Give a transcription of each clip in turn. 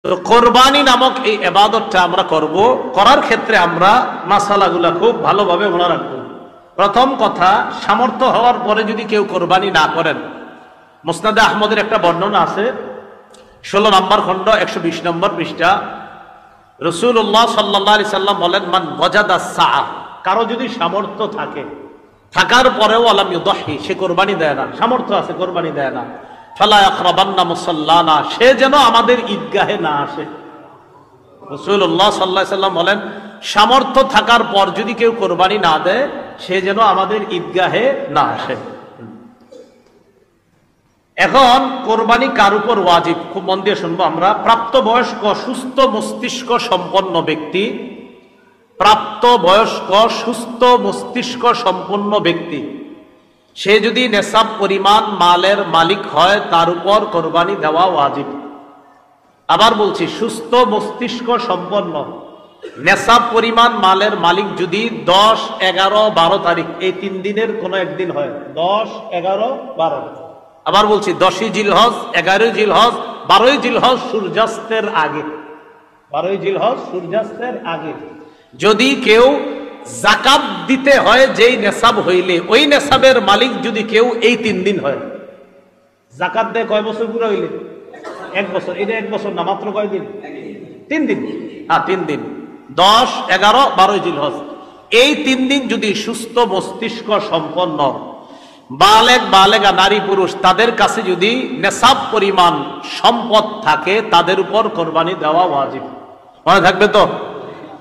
তো কোরবানি নামক এই ইবাদতটা আমরা করব, করার ক্ষেত্রে আমরা মাসালাগুলা খুব ভালোভাবে মনে রাখবো। প্রথম কথা, সামর্থ্য হওয়ার পরে যদি কেউ কোরবানি না করেন, মুসনাদে আহমদের একটা বর্ণনা আছে, 16 নম্বর খণ্ড 120 নম্বর পৃষ্ঠা। রাসূলুল্লাহ সাল্লাল্লাহু আলাইহি সাল্লাম বলেন, মান ওয়াজাদা সাআ, কারো যদি সামর্থ্য থাকে, থাকার পরেও আলাম ইউদাহি, সে কোরবানি দেয় না, সামর্থ্য আছে কোরবানি দেয় না, ফালা ইয়াকরাবান্না মুসাল্লানা, সে যেন আমাদের ঈদগাহে না আসে। রাসূলুল্লাহ সাল্লাল্লাহু আলাইহি সাল্লাম বলেন, সামর্থ্য থাকার পর যদি কেউ কোরবানি না দেয়, সে যেন আমাদের ঈদগাহে না আসে। এখন কোরবানি কার উপর ওয়াজিব, খুব মন দিয়ে শুনবো আমরা। প্রাপ্তবয়স্ক সুস্থ মস্তিষ্ক সম্পন্ন ব্যক্তি, প্রাপ্তবয়স্ক সুস্থ মস্তিষ্ক সম্পন্ন ব্যক্তি, সে যদি নেশাব পরিমাণ মালের মালিক হয়, তার উপর কোরবানি দেওয়া ওয়াজিব। আবার বলছি, সুস্থ মস্তিষ্ক সম্পন্ন নেশাব পরিমাণ মালের মালিক যদি 10, 11, 12 তারিখ এই 3 দিনের কোনো একদিন হয়, 10, 11, 12, আবার বলছি 10ই জিলহজ, 11ই জিলহজ, 12ই জিলহজ সূর্যাস্তের আগে, 12ই জিলহজ সূর্যাস্তের আগে যদি কেউ যাকাত দিতে হয়, যেই নেশাব হইলে ওই নেশাবের মালিক যদি কেউ এই 3 দিন হয়, যাকাত দেয় কয় বছর পুরো হইলে? 1 বছর। এটা 1 বছর না, মাত্র কয় দিন? 3 দিন। হ্যাঁ, 3 দিন, 10, 11, 12 জিলহজ, এই 3 দিন যদি সুস্থ মস্তিষ্ক সম্পন্ন বালেগ বালেগা নারী পুরুষ তাদের কাছে যদি নেশাব পরিমাণ সম্পদ থাকে, তাদের উপর কোরবানি দেওয়া ওয়াজিব। মনে থাকবে তো?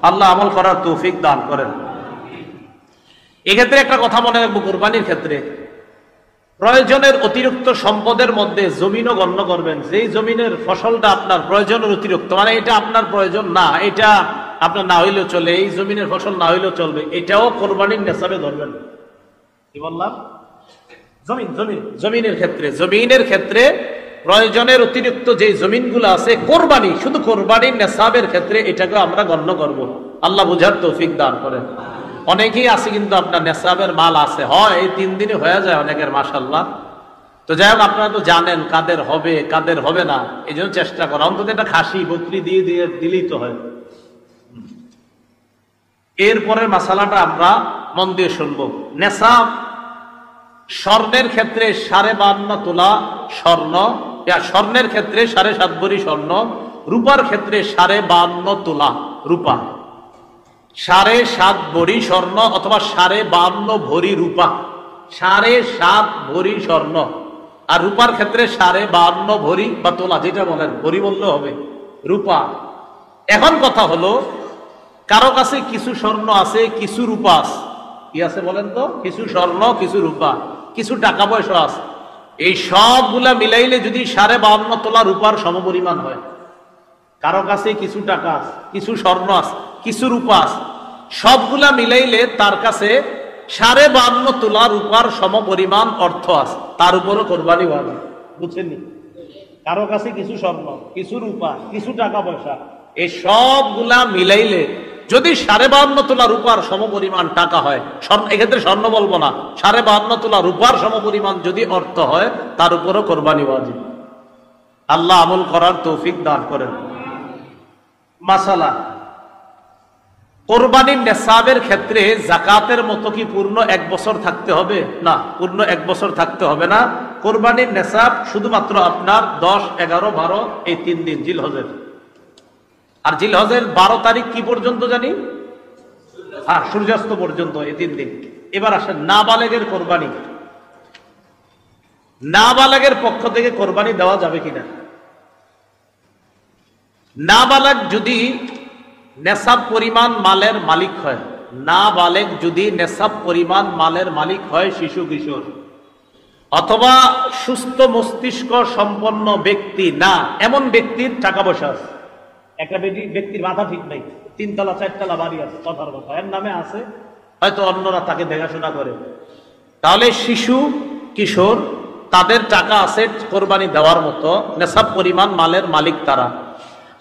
আল্লাহ আমল করার তৌফিক দান করেন। এক্ষেত্রে একটা কথা মনে রাখবো, কোরবানির ক্ষেত্রে প্রয়োজনের অতিরিক্ত সম্পদের মধ্যে জমিনও গণ্য করবেন। যেই জমিনের ফসলটা আপনার প্রয়োজনের অতিরিক্ত, মানে এটা আপনার প্রয়োজন না, এটা আপনার না হইলেও চলে, এই জমিনের ফসল না হইলেও চলবে, এটাও কোরবানির নেশাবে ধরবেন। কি বললাম? জমিনের ক্ষেত্রে প্রয়োজনের অতিরিক্ত যে জমিনগুলো আছে, কোরবানি, শুধু কোরবানির নেশাবের ক্ষেত্রে এটাকে আমরা গণ্য করব। আল্লাহ বুঝার তৌফিক দান করেন। অনেকেই আছে কিন্তু আপনার নেশাবের মাল আছে, হয় এই 3 দিনে হয়ে যায় অনেকের, মাশাআল্লাহ। তো যাই হোক, আপনারা তো জানেন কাদের হবে কাদের হবে না, এই জন্য চেষ্টা করা, অন্তত একটা খাসি বকরি দিয়ে দিলেই তো হয়। এরপরের মাসালাটা আমরা মন দিয়ে শুনবো। নেশাব স্বর্ণের ক্ষেত্রে 52.5 তোলা স্বর্ণ, স্বর্ণের ক্ষেত্রে 7.5 ভরি স্বর্ণ, রূপার ক্ষেত্রে 52.5 তোলা রূপা, 7.5 ভরি স্বর্ণ অথবা 52.5 ভরি রূপা, 7.5 ভরি স্বর্ণ, আর রূপার ক্ষেত্রে 52.5 ভরি বা তোলা, যেটা বলেন, ভরি বললে হবে, রূপা। এখন কথা হলো, কারো কাছে কিছু স্বর্ণ আছে, কিছু রূপা আছে, কি আছে বলেন তো? কিছু স্বর্ণ, কিছু রূপা, কিছু টাকা পয়সা আছে, এই সবগুলা মিলাইলে যদি 52.5 তোলা রূপার সমপরিমাণ হয়, কারো কাছে কিছু টাকা আছে, কিছু স্বর্ণ আছে, কিছু রূপা আছে, সবগুলা মিলাইলে তার কাছে 52.5 তোলা রূপার সমপরিমাণ অর্থ আছে, তার উপরও কোরবানি ওয়াজিব। বুঝছেন? কারো কাছে কিছু স্বর্ণ, কিছু রূপা, কিছু টাকা পয়সা, এই সবগুলা মিলাইলে যদি 52.5 তোলা রূপার সমপরিমাণ টাকা হয়, এক্ষেত্রে স্বর্ণ বলবো না, 52.5 তোলা রূপার সমপরিমাণ যদি অর্থ হয়, তার উপরও কোরবানি ওয়াজিব। আল্লাহ আমল করার তৌফিক দান করেন। মাসালা, কোরবানির নেশাবের ক্ষেত্রে যাকাতের মতো কি পূর্ণ 1 বছর থাকতে হবে? না, পূর্ণ 1 বছর থাকতে হবে না। কোরবানির নেশাব শুধুমাত্র আপনার 10, 11, 12 এই 3 দিন জিলহজের। আর জিলহজের 12 তারিখ কি পর্যন্ত জানি? হ্যাঁ, সূর্যাস্ত পর্যন্ত, এই 3 দিন। এবার আসেন নাবালেগের কোরবানি। নাবালেগের পক্ষ থেকে কোরবানি দেওয়া যাবে কিনা? নাবালেগ যদি নেশাব পরিমাণ মালের মালিক হয়, নাবালেগ যদি নেশাব পরিমাণ মালের মালিক হয়, শিশু কিশোর অথবা সুস্থ মস্তিষ্ক সম্পন্ন ব্যক্তি না, এমন ব্যক্তির টাকা পয়সা আছে, একটা ব্যক্তির মাথা ঠিক নাই, 3 তলা 4 তলা বাড়ি আছে, কথার কথা, এর নামে আছে, হয়তো অন্যরা তাকে দেখাশোনা করে, তাহলে শিশু কিশোর তাদের টাকা আছে কোরবানি দেওয়ার মতো, নেশাব পরিমাণ মালের মালিক তারা।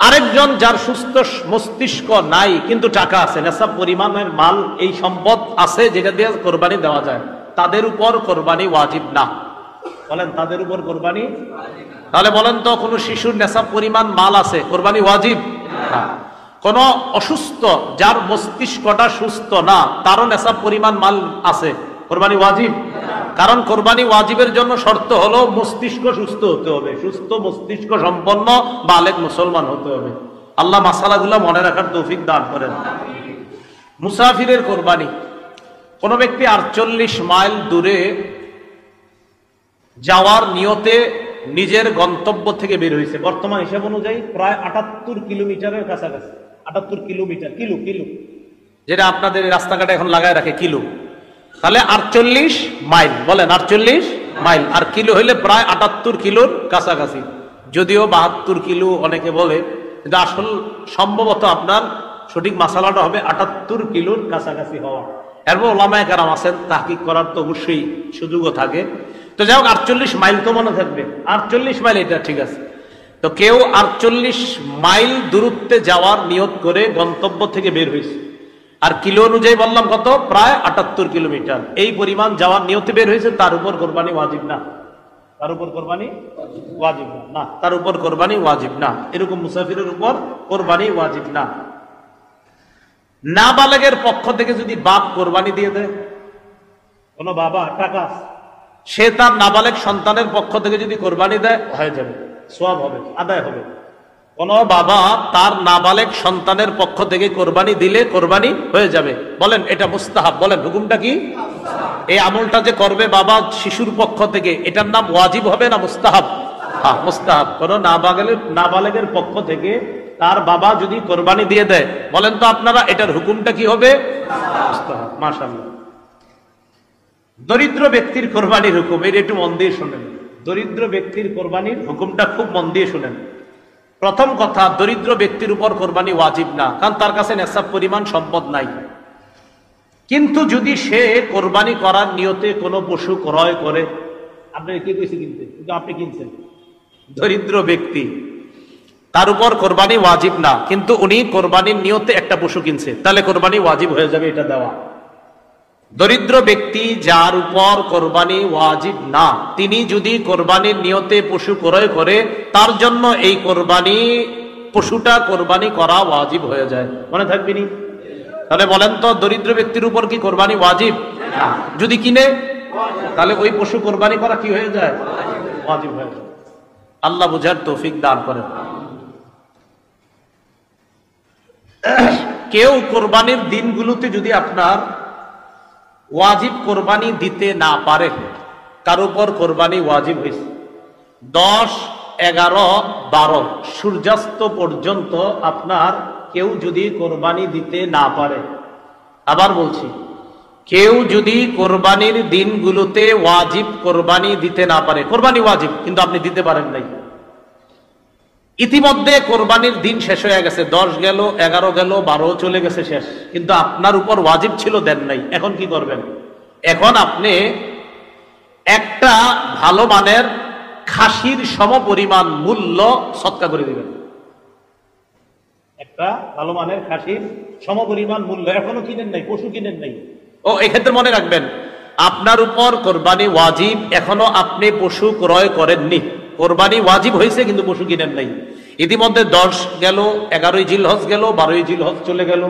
আরেকজন যার সুস্থ মস্তিষ্ক নাই কিন্তু টাকা আছে, নেশাব পরিমাণের মাল, এই সম্পদ আছে যেটা দিয়ে কোরবানি দেওয়া যায়, তাদের উপর কোরবানি ওয়াজিব না। বলেন তাদের উপর কোরবানি। তাহলে বলেন তো কোন শিশুর নেশাব পরিমাণ মাল আছে, কোরবানি ওয়াজিব? কোন অসুস্থ যার মস্তিষ্কটা সুস্থ না তারও নেশাব পরিমাণ মাল আছে, কোরবানি ওয়াজিব? কারণ কোরবানি ওয়াজিবের জন্য শর্ত হলো মস্তিষ্ক সুস্থ হতে হবে, সুস্থ মস্তিষ্ক সম্পন্ন বালেগ মুসলমান হতে হবে। আল্লাহ মাসালাগুলো মনে রাখার তৌফিক দান করেন। মুসাফিরের কোরবানি, কোন ব্যক্তি 48 মাইল দূরে যাওয়ার নিয়তে নিজের গন্তব্য থেকে বের হয়েছে, বর্তমান হিসাব অনুযায়ী প্রায় 78 কিলোমিটারের কাছাকাছি, 78 কিলোমিটার, কিলো কিলো যেটা আপনাদের রাস্তাঘাটে এখন লাগায় রাখে কিলো, তাহলে 48 মাইল, বলেন 48 মাইল, আর কিলো হইলে প্রায় 78 কিলোর কাছাকাছি। যদিও 72 কিলো অনেকে বলে, কিন্তু আসল সম্ভবত আপনার সঠিক মাসালাটা হবে 78 কিলোর কাছাকাছি হওয়া। এরপর ওলামায়ে কেরাম আছেন, তাহকিক করার তো অবশ্যই সুযোগও থাকে। তো যাই হোক 48 মাইল তো মনে থাকবে, 48 মাইল এটা ঠিক আছে। তো কেউ 48 মাইল দূরত্বে যাওয়ার নিয়ত করে গন্তব্য থেকে বের হয়েছে, আর কিলো অনুযায়ী বললাম কত, প্রায় 78 কিলোমিটার, এই পরিমাণ যাওয়ার নিয়তে বের হয়েছে, তার উপর কোরবানি ওয়াজিব না, তার উপর কোরবানি ওয়াজিব না, তার উপর কোরবানি ওয়াজিব না। এরকম মুসাফিরের উপর কোরবানি ওয়াজিব না। নাবালেগের পক্ষ থেকে যদি বাপ কোরবানি দিয়ে দেয়, কোন বাবা টাকা সে তার নাবালেগ সন্তানের পক্ষ থেকে যদি কোরবানি দেয়, হয়ে যাবে, সওয়াব হবে, আদায় হবে। কোন বাবা তার নাবালেগ সন্তানের পক্ষ থেকে কোরবানি দিলে কোরবানি হয়ে যাবে। বলেন এটা মুস্তাহাব, বলেন হুকুমটা কি? এই আমলটা যে করবে বাবা শিশুর পক্ষ থেকে, এটার নাম ওয়াজিব হবে না মুস্তাহাব? হ্যাঁ মুস্তাহাব। কোন নাবালেগের পক্ষ থেকে তার বাবা যদি কোরবানি দিয়ে দেয়, বলেন তো আপনারা এটার হুকুমটা কি হবে? মুস্তাহাব। মাশাআল্লাহ। দরিদ্র ব্যক্তির কোরবানির হুকুম, এটা একটু মন দিয়ে শুনেন। দরিদ্র ব্যক্তির কোরবানির হুকুমটা খুব মন দিয়ে শুনেন। প্রথম কথা, দরিদ্র ব্যক্তির উপর কোরবানি ওয়াজিব না, কারণ তার কাছে নেশাব পরিমাণ সম্পদ নাই। কিন্তু যদি সে কোরবানি করার নিয়তে কোনো পশু ক্রয় করে, আপনি কে কইছে কিনতে, কিন্তু আপনি কিনছেন, দরিদ্র ব্যক্তি, তার উপর কোরবানি ওয়াজিব না, কিন্তু উনি কোরবানির নিয়তে একটা পশু কিনছে, তাহলে কোরবানি ওয়াজিব হয়ে যাবে এটা দেওয়া। দরিদ্র ব্যক্তি যার উপর কোরবানি ওয়াজিব না, তিনি যদি কোরবানির নিয়তে পশু ক্রয় করে, তার জন্য এই কোরবানি পশুটা কোরবানি করা ওয়াজিব হয়ে যায়। মনে থাকবে নি? তাহলে বলেন তো দরিদ্র ব্যক্তির উপর কি কোরবানি ওয়াজিব? না। যদি কিনে, তাহলে ওই পশু কোরবানি করা কি হয়ে যায়? ওয়াজিব হয়ে যায়। আল্লাহ বুঝার তৌফিক দান করেন। কেউ কোরবানির দিনগুলোতে যদি আপনার ওয়াজিব কোরবানি দিতে না পারে, কার উপর কোরবানি ওয়াজিব হয়েছে, 10, 11, 12 সূর্যাস্ত পর্যন্ত আপনার কেউ যদি কোরবানি দিতে না পারে, আবার বলছি, কেউ যদি কোরবানির দিনগুলোতে ওয়াজিব কোরবানি দিতে না পারে, কোরবানি ওয়াজিব কিন্তু আপনি দিতে পারেন নাই, ইতিমধ্যে কোরবানির দিন শেষ হয়ে গেছে, 10 গেল, 11 গেল, 12 চলে গেছে, শেষ, কিন্তু আপনার উপর ওয়াজিব ছিল, দেন নাই, এখন কি করবেন? এখন আপনি একটা ভালো মানের খাসির সমপরিমাণ মূল্য সদকা করে দিবেন। একটা ভালো মানের খাসির সমপরিমাণ মূল্য, এখনো কিনেন নাই, পশু কিনেন নাই। ও এক্ষেত্রে মনে রাখবেন, আপনার উপর কোরবানি ওয়াজিব, এখনো আপনি পশু ক্রয় করেননি, কোরবানি ওয়াজিব হয়েছে কিন্তু পশু কিনেন নাই। ইতিমধ্যে 10 গেল, 11ই জিলহজ গেল, 12ই জিলহজ চলে গেল,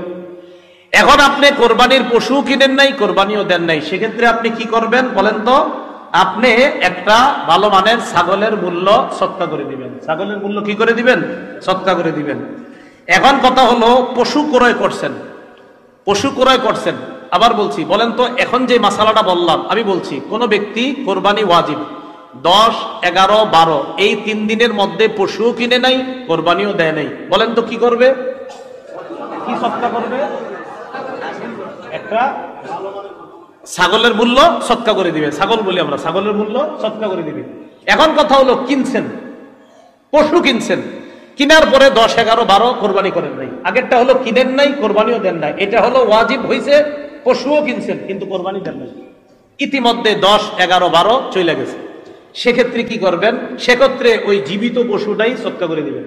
এখন আপনি কোরবানির পশু কিনেন নাই, কোরবানিও দেন নাই, সেক্ষেত্রে আপনি কি করবেন বলেন তো? আপনি একটা ভালো মানের ছাগলের মূল্য সদকা করে দিবেন। ছাগলের মূল্য কি করে দিবেন? সদকা করে দিবেন। এখন কথা হলো, পশু ক্রয় করছেন, পশু ক্রয় করছেন, আবার বলছি, বলেন তো এখন যে মাসালাটা বললাম, আমি বলছি কোন ব্যক্তি কোরবানি ওয়াজিব 10, 11, 12 এই 3 দিনের মধ্যে পশু কিনে নাই, কোরবানিও দেয় নাই, বলেন তো কি করবে? কি সদকা করবে? একটা ছাগলের মূল্য সদকা করে দিবে। ছাগল বলি আমরা, ছাগলের মূল্য সদকা করে দিবে। এখন কথা হলো, কিনছেন, পশু কিনছেন, কিনার পরে 10, 11, 12 কোরবানি করেন নাই। আগেরটা হলো কিনেন নাই, কোরবানিও দেন নাই, এটা হলো ওয়াজিব হয়েছে, পশুও কিনছেন কিন্তু কোরবানি দেন নাই। ইতিমধ্যে 10, 11, 12 চলে গেছে, সেক্ষেত্রে কি করবেন? সেক্ষেত্রে ওই জীবিত পশুটাই সদকা করে দিবেন।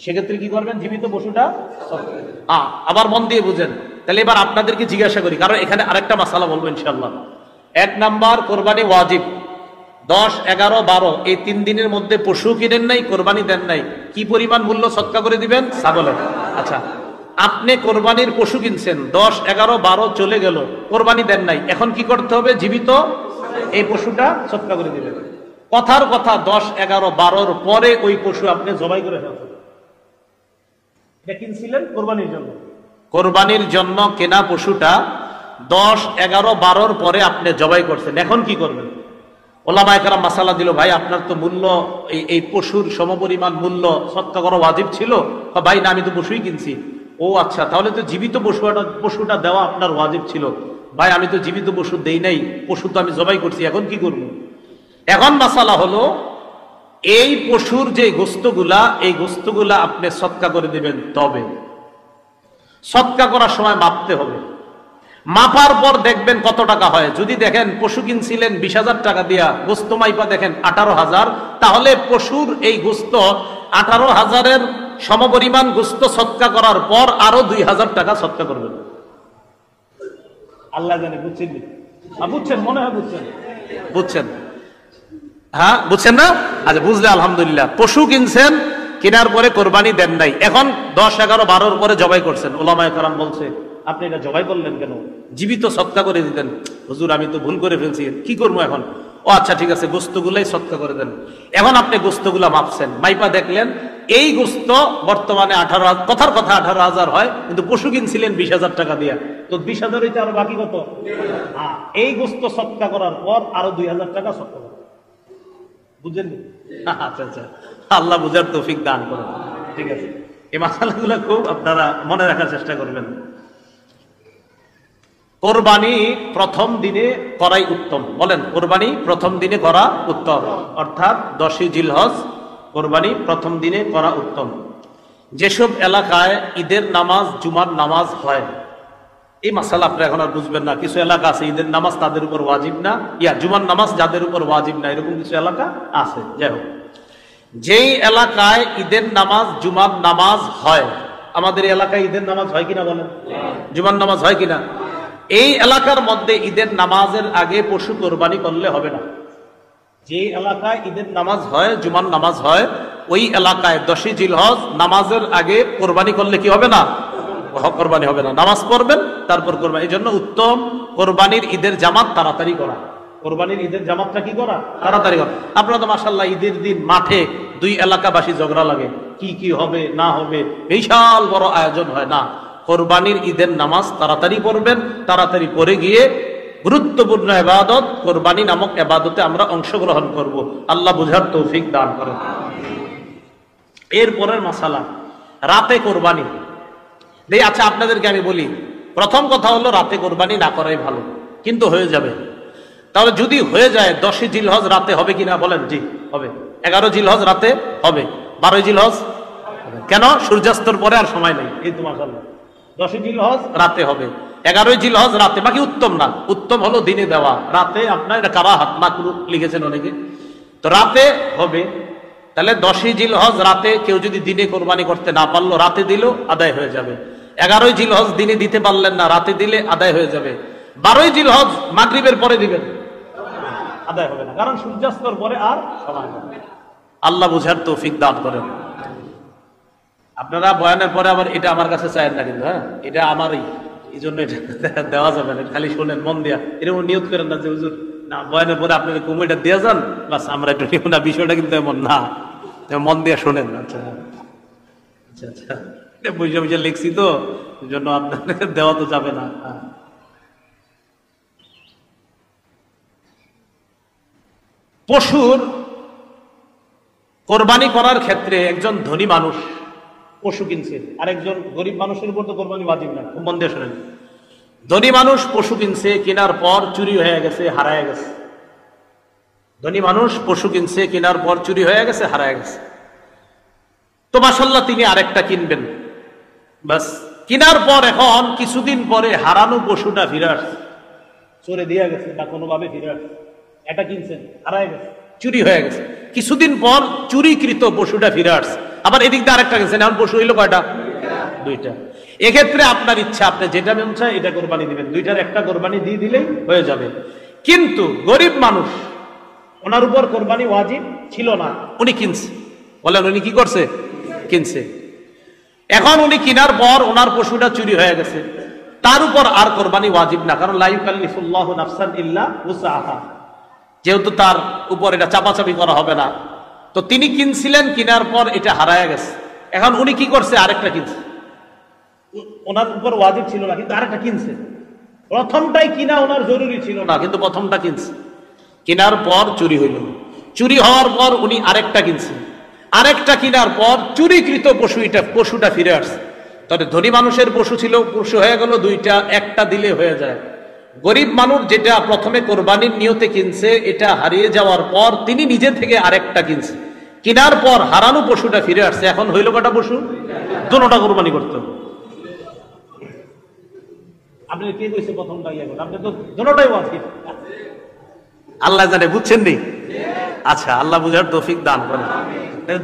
সেক্ষেত্রে কি করবেন? জীবিত পশুটা। আবার মন দিয়ে বুঝেন। তাহলে এবার আপনাদেরকে জিজ্ঞাসা করি, কারণ এখানে আরেকটা মাসালা বলবো ইনশাআল্লাহ। 1 নাম্বার, কোরবানি ওয়াজিব, 10, 11, 12 এই 3 দিনের মধ্যে পশু কিনেন নাই, কোরবানি দেন নাই, কি পরিমাণ মূল্য সদকা করে দিবেন? ছাগলের। আচ্ছা, আপনি কোরবানির পশু কিনছেন, 10, 11, 12 চলে গেল, কোরবানি দেন নাই, এখন কি করতে হবে? জীবিত এই পশুটা সদকা করে দিবেন। কথার কথা 10, 11, 12 পরে ওই পশু আপনি জবাই করে ফেলছেন। এটা কিনছিলেন কোরবানির জন্য, কোরবানির জন্য কেনা পশুটা 10, 11, 12 পরে আপনি জবাই করছেন, এখন কি করবেন? ওলামায়ে কেরাম মাসালা দিল, ভাই আপনার তো মূল্য এই পশুর সমপরিমাণ মূল্য সদকা করা ওয়াজিব ছিল। ভাই না, আমি তো পশুই কিনছি। ও আচ্ছা, তাহলে তো জীবিত পশুটা দেওয়া আপনার ওয়াজিব ছিল। ভাই আমি তো জীবিত পশু দেই নাই, পশু তো আমি জবাই করছি, এখন কি করব? এখন মাসালা হলো, এই পশুর যে গোশতগুলা, এই গোশতগুলা আপনি সদকা করে দিবেন। তবে সদকা করার সময় মাপতে হবে, মাপার পর দেখবেন কত টাকা হয়। যদি দেখেন পশু কিনছিলেন 20,000 টাকা দিয়া, গোস্ত মাইপা দেখেন 18,000, তাহলে পশুর এই গোস্ত 18,000-এর সমপরিমাণ গোস্ত সদকা করার পর আরো 2,000 টাকা সদকা করবেন। আল্লাহ জানে, বুঝছেন? বুঝছেন, মনে হয় বুঝছেন। হ্যাঁ, বুঝছেন না? আচ্ছা, বুঝলে আলহামদুলিল্লাহ। পশু কিনছেন, কেনার পরে কোরবানি দেন নাই, এখন 10, 11, 12 পরে জবাই করছেন। ওলামায়ে কেরাম বলছে, আপনি এটা জবাই করলেন কেন? জীবিত সদকা করে দিতেন। হুজুর আমি তো ভুল করে ফেলছি, কি করবো এখন? ও আচ্ছা ঠিক আছে, গোস্তগুলাই সদকা করে দেন। এখন আপনি গোস্তগুলা মাপছেন, মাইপা দেখলেন এই গোস্ত বর্তমানে 18,000, কথার কথা 18,000 হয়, কিন্তু পশু কিনছিলেন 20,000 টাকা দিয়া, তো 20,000 হইতে আরো বাকি কত? এই গোস্ত সদকা করার পর আরো 2,000 টাকা সদকা করেন। বুঝলেন? আচ্ছা আচ্ছা, আল্লাহ বুঝার তৌফিক দান করেন। ঠিক আছে, এই মাসালাগুলো খুব আপনারা মনে রাখার চেষ্টা করবেন। কোরবানি প্রথম দিনে করাই উত্তম। বলেন, কোরবানি প্রথম দিনে করা উত্তম, অর্থাৎ 10ই জিলহজ কোরবানি প্রথম দিনে করা উত্তম। যেসব এলাকায় ঈদের নামাজ, জুমার নামাজ হয়, এই মাসালা আপনারা এখন আর বুঝবেন না। কিছু এলাকা আছে ঈদের নামাজ তাদের উপর ওয়াজিব না, জুমার নামাজ যাদের উপর ওয়াজিব না, এরকম কিছু এলাকা আছে। যাই হোক, যেই এলাকায় ঈদের নামাজ, জুমার নামাজ হয়, আমাদের এলাকায় ঈদের নামাজ হয় কিনা বলেন? জুমার নামাজ হয় কিনা? এই এলাকার মধ্যে ঈদের নামাজের আগে পশু কোরবানি করলে হবে না। যে এলাকায় ঈদের নামাজ হয়, জুমার নামাজ হয়, ওই এলাকায় 10ই জিলহজ নামাজের আগে কোরবানি করলে কি হবে না? কোরবানি হবে না। নামাজ পড়বেন, তারপর কোরবানি। এই জন্য উত্তম কোরবানির ঈদের জামাত তাড়াতাড়ি করা। কোরবানির ঈদের জামাতটা কি করা? তাড়াতাড়ি করা। আপনারা তো মাশাআল্লাহ ঈদের দিন মাঠে 2 এলাকাবাসী ঝগড়া লাগে, কি হবে না হবে, বিশাল বড় আয়োজন হয় না। কোরবানির ঈদের নামাজ তাড়াতাড়ি পড়বেন, তাড়াতাড়ি পড়ে গিয়ে গুরুত্বপূর্ণ ইবাদত কোরবানি নামক ইবাদতে আমরা অংশগ্রহণ করব। আল্লাহ বুঝার তৌফিক দান করেন। এরপরের মাসালা, রাতে কোরবানি। আচ্ছা, আপনাদেরকে আমি বলি, প্রথম কথা হলো রাতে কোরবানি না করাই ভালো, কিন্তু হয়ে যাবে। তাহলে যদি হয়ে যায় 10ই জিলহজ রাতে হবে কিনা বলেন? জি হবে। 11 জিলহজ রাতে হবে, 12 জিলহজ কেন? সূর্যাস্তর পরে আর সময় নেই। এই তো মাশাআল্লাহ, 10ই জিলহজ রাতে হবে, 11ই জিলহজ রাতে। বাকি উত্তম না, উত্তম হলো দিনে দেওয়া। রাতে আপনার এটা কারাহাত, মাকরুহ লিখেছেন অনেকে, তো রাতে হবে। তাহলে 10ই জিলহজ রাতে কেউ যদি দিনে কোরবানি করতে না পারলো, রাতে দিল আদায় হয়ে যাবে। 11ই জিলহজ দিনে দিতে পারলেন না, রাতে দিলে আদায় হয়ে যাবে। 12ই জিলহজ মাগরিবের পরে দিবেন, আদায় হবে না, কারণ সূর্যাস্তর পরে আর সময় নেই। আল্লাহ বুঝার তৌফিক দান করেন। আপনারা বয়ানের পরে আবার এটা আমার কাছে চায়েন না কিন্তু, হ্যাঁ এটা আমারই, এই জন্য এটা দেওয়া যাবে না। খালি শোনেন মন দিয়া, এরকম নিয়ত করেন না যে হুজুর না বয়ানের পরে আপনাদের কমিটা দিয়ে যান, বাস আমরা একটু নিব না, বিষয়টা কিন্তু এমন না। মন দিয়া শোনেন। আচ্ছা আচ্ছা আচ্ছা, বুঝে বুঝে লিখছি তো, এই জন্য আপনাদের দেওয়া তো যাবে না। পশুর কোরবানি করার ক্ষেত্রে একজন ধনী মানুষ পশু কিনছে, আর একজন গরিব মানুষের উপর তো কোরবানি ওয়াজিব না। মন দিয়ে শোনেন, ধনী মানুষ পশু কিনছে, কেনার পর চুরি হয়ে গেছে, হারায় গেছে। ধনী মানুষ পশু কিনছে, কেনার পর চুরি হয়ে গেছে, হারায় গেছে। তো মাশাআল্লাহ তিনি আরেকটা কিনবেন, বাস কেনার পর এখন কিছুদিন পরে হারানো পশুটা ফিরে আসছে, চোরে দিয়ে গেছে বা কোনোভাবে ফিরে আসছে। এটা কিনছেন, হারায় গেছে, চুরি হয়ে গেছে। কিছুদিন পর চুরিকৃত পশুটা ফিরে আসছে, আবার এদিক দিয়ে আরেকটা কিনছেন, এখন পশু হইলো কয়টা? 2টা। এক্ষেত্রে আপনার ইচ্ছা, আপনি যেটা মন চায় এটা কোরবানি দিবেন, 2টার একটা কোরবানি দিয়ে দিলেই হয়ে যাবে। কিন্তু গরিব মানুষ ওনার উপর কোরবানি ওয়াজিব ছিল না, উনি কিনছে। বলেন উনি কি করছে? কিনছে। এখন উনি কেনার পর ওনার পশুটা চুরি হয়ে গেছে, তার উপর আর কোরবানি ওয়াজিব না, কারণ লা ইউকাল্লিফুল্লাহু নাফসান ইল্লা উসআহা, যেহেতু তার উপর এটা চাপাচাপি করা হবে না। তো তিনি কিনছিলেন, কেনার পর এটা হারায় গেছে। এখন উনি কি করছে? আরেকটা কিনছে। ওনার উপর ওয়াজিব ছিল না, কিন্তু আরেকটা কিনছে। প্রথমটাই কিনা ওনার জরুরি ছিল না, কিন্তু প্রথমটা কিনছে। কেনার পর চুরি হইল, চুরি হওয়ার পর উনি আরেকটা কিনছেন, আরেকটা কেনার পর চুরিকৃত পশুটা ফিরে আসছে। তবে ধনী মানুষের পশু ছিল, পশু হয়ে গেল দুইটা, একটা দিলে হয়ে যায়। গরিব মানুষ যেটা প্রথমে কোরবানির নিয়তে কিনছে, এটা হারিয়ে যাওয়ার পর তিনি নিজে থেকে আরেকটা কিনছে, কেনার পর হারানো পশুটা ফিরে আসছে। এখন হইল কটা পশু? দুটোটা কোরবানি করতে হবে। আপনি কে কইছে প্রথমটা ইয়া করেন? আপনি তো দুটোটাই ওয়াজিব। আল্লাহ জানে, বুঝছেন নি? আচ্ছা, আল্লাহ বুঝার তৌফিক দান করেন।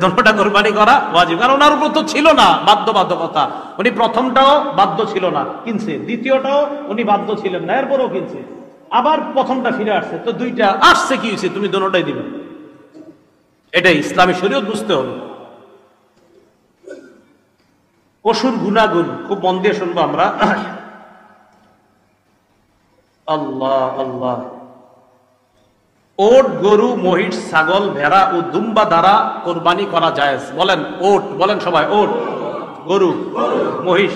দুটোটা কোরবানি করা ওয়াজিব, কারণ ওনার উপর তো ছিল না বাধ্যবাধকতা। উনি প্রথমটাও বাধ্য ছিল না, কিনছে। দ্বিতীয়টাও উনি বাধ্য ছিলেন না, এরপরও কিনছে। আবার প্রথমটা ফিরে আসছে, তো দুইটা আসছে, কি হয়েছে? তুমি দুটোটাই দিবে। এটাই ইসলামী শরীয়ত, বুঝতে হবে। পশুর গুণাগুণ খুব মন দিয়ে শুনবো আমরা। আল্লাহ আল্লাহ। ওট, গরু, মহিষ, ছাগল, ভেড়া ও দুম্বা দ্বারা কোরবানি করা জায়েজ। বলেন ওট, বলেন সবাই ওট। গরু, মহিষ,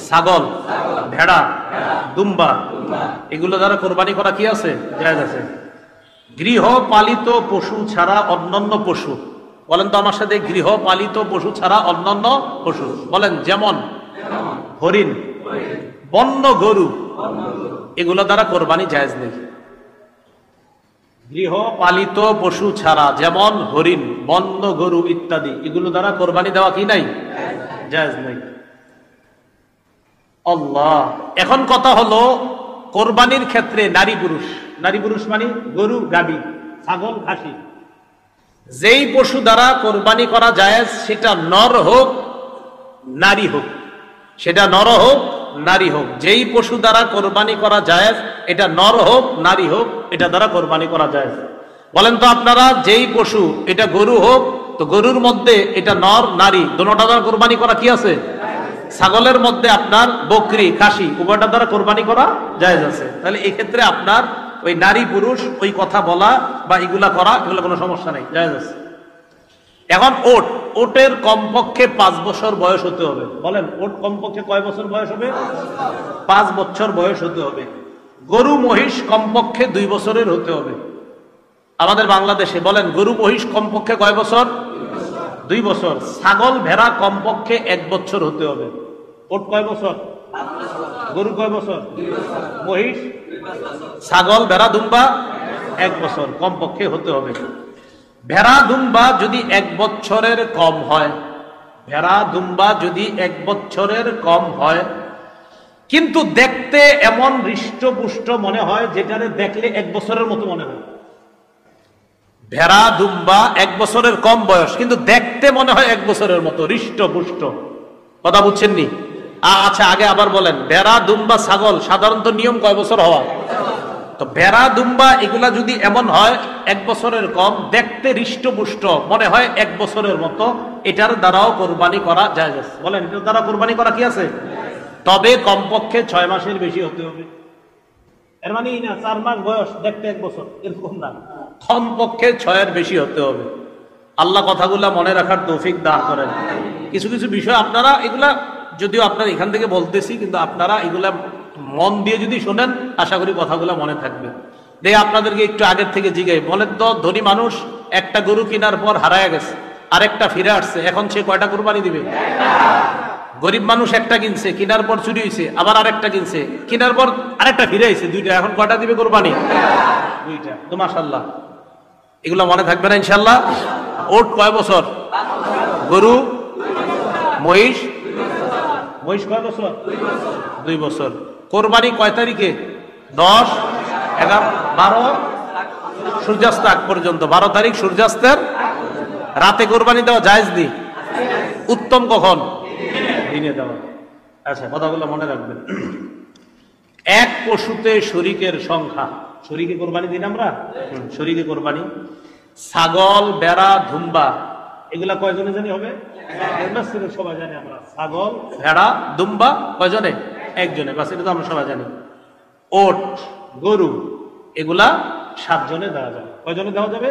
ছাগল, ভেড়া, দুম্বা, এগুলো দ্বারা কোরবানি করা কি আছে? জায়েজ আছে। গৃহপালিত পশু ছাড়া অন্যান্য পশু, বলেন তো আমার সাথে, গৃহপালিত পশু ছাড়া অন্যান্য পশু। বলেন যেমন হরিণ, বন্য গরু, এগুলো দ্বারা কোরবানি জায়েজ নেই। গৃহপালিত পশু ছাড়া, যেমন হরিণ, বন্য গরু ইত্যাদি, এগুলো দ্বারা কোরবানি দেওয়া কি নাই? জায়েজ নাই। আল্লাহ। এখন কথা হলো, কোরবানির ক্ষেত্রে নারী পুরুষ, নারী পুরুষ মানে গরু, গাভী, ছাগল, খাসি, যেই পশু দ্বারা কোরবানি করা জায়েজ, সেটা নর হোক নারী হোক, সেটা নর হোক নারী হোক, যেই পশু দ্বারা কোরবানি করা জায়েজ, এটা নর হোক নারী হোক, এটা দ্বারা কোরবানি করা জায়েজ। বলেন তো আপনারা, যেই পশু, এটা গরু হোক, তো গরুর মধ্যে এটা নর নারী দুটোটা দ্বারা কোরবানি করা কি আছে? ছাগলের মধ্যে আপনার বকরি, খাসি, উভয়টা দ্বারা কোরবানি করা জায়েজ আছে। তাহলে এই ক্ষেত্রে আপনার ওই নারী পুরুষ ওই কথা বলা বা এগুলা করা, এগুলো কোনো সমস্যা নেই, জায়েজ আছে। এখন ওট, ওটের কমপক্ষে 5 বছর বয়স হতে হবে। বলেন ওট কমপক্ষে কয় বছর বয়স হবে? 5 বছর বয়স হতে হবে। গরু, মহিষ কমপক্ষে 2 বছরের হতে হবে আমাদের বাংলাদেশে। বলেন গরু, মহিষ কমপক্ষে কয় বছর? 2 বছর। ছাগল, ভেড়া কমপক্ষে 1 বছর হতে হবে। ওট কয় বছর? গরু কয় বছর? মহিষ, ছাগল, ভেড়া, দুম্বা 1 বছর কমপক্ষে হতে হবে। ভেড়া, দুম্বা যদি 1 বছরের কম হয়, ভেড়া, দুম্বা যদি 1 বছরের কম হয়, কিন্তু দেখতে এমন হৃষ্টপুষ্ট মনে হয়, যেটারে দেখলে 1 বছরের মতো মনে হয়। ভেড়া, দুম্বা 1 বছরের কম বয়স, কিন্তু দেখতে মনে হয় 1 বছরের মতো, হৃষ্টপুষ্ট। কথা বুঝছেন নি? আচ্ছা, আগে আবার বলেন, ভেড়া, দুম্বা, ছাগল সাধারণত নিয়ম কয় বছর হওয়া? তো ভেড়া, দুম্বা এগুলা যদি এমন হয় 1 বছরের কম, দেখতে হৃষ্টপুষ্ট মনে হয় 1 বছরের মতো, এটার দ্বারাও কোরবানি করা জায়েজ আছে। বলেন এটার দ্বারা কোরবানি করা কি আছে? তবে কমপক্ষে 6 মাসের বেশি হতে হবে। এর মানে 4 মাস বয়স দেখতে 1 বছর, এরকম না, কমপক্ষে 6 এর বেশি হতে হবে। আল্লাহ কথাগুলা মনে রাখার তৌফিক দান করেন। কিছু কিছু বিষয় আপনারা, এগুলা যদিও আপনারা এখান থেকে বলতেছি, কিন্তু আপনারা এগুলা মন দিয়ে যদি শোনেন, আশা করি কথাগুলো মনে থাকবে। দেখে আপনাদেরকে একটু আগের থেকে জিজ্ঞাই, বলেন তো, ধনী মানুষ একটা গরু কেনার পর হারায় গেছে, আরেকটা ফিরে আসছে, এখন সে কয়টা কোরবানি দিবে? গরিব মানুষ একটা কিনছে, কেনার পর চুরি হয়েছে, আবার আরেকটা কিনছে, কেনার পর আরেকটা ফিরে আইছে, 2টা, এখন কয়টা দিবে কোরবানি? 2টা। তো মাশাআল্লাহ, এগুলো মনে থাকবে না ইনশাআল্লাহ। ওট কয় বছর? গরু, মহিষ, মহিষ কয় বছর? 2 বছর। কোরবানি কয় তারিখে? 10, 11, 12 সূর্যাস্ত আগ পর্যন্ত। 12 তারিখ সূর্যাস্তের রাতে কোরবানি দেওয়া জায়েজ নেই। উত্তম কখন? দিনে দেওয়া। আচ্ছা, কথাগুলো মনে রাখবেন। এক পশুতে শরীকের সংখ্যা শরীকে কোরবানি দিন আমরা, শরীকে কোরবানি। ছাগল, বেড়া, ধুম্বা এগুলা কয়জনে জানি হবে? সবাই জানি আমরা। ছাগল, ভেড়া, দুম্বা কয়জনে? একজনে, বাস এটা তো আমরা সবাই জানি। ওট, গরু এগুলা 7 জনে দেওয়া যাবে। কয়জনে দেওয়া যাবে?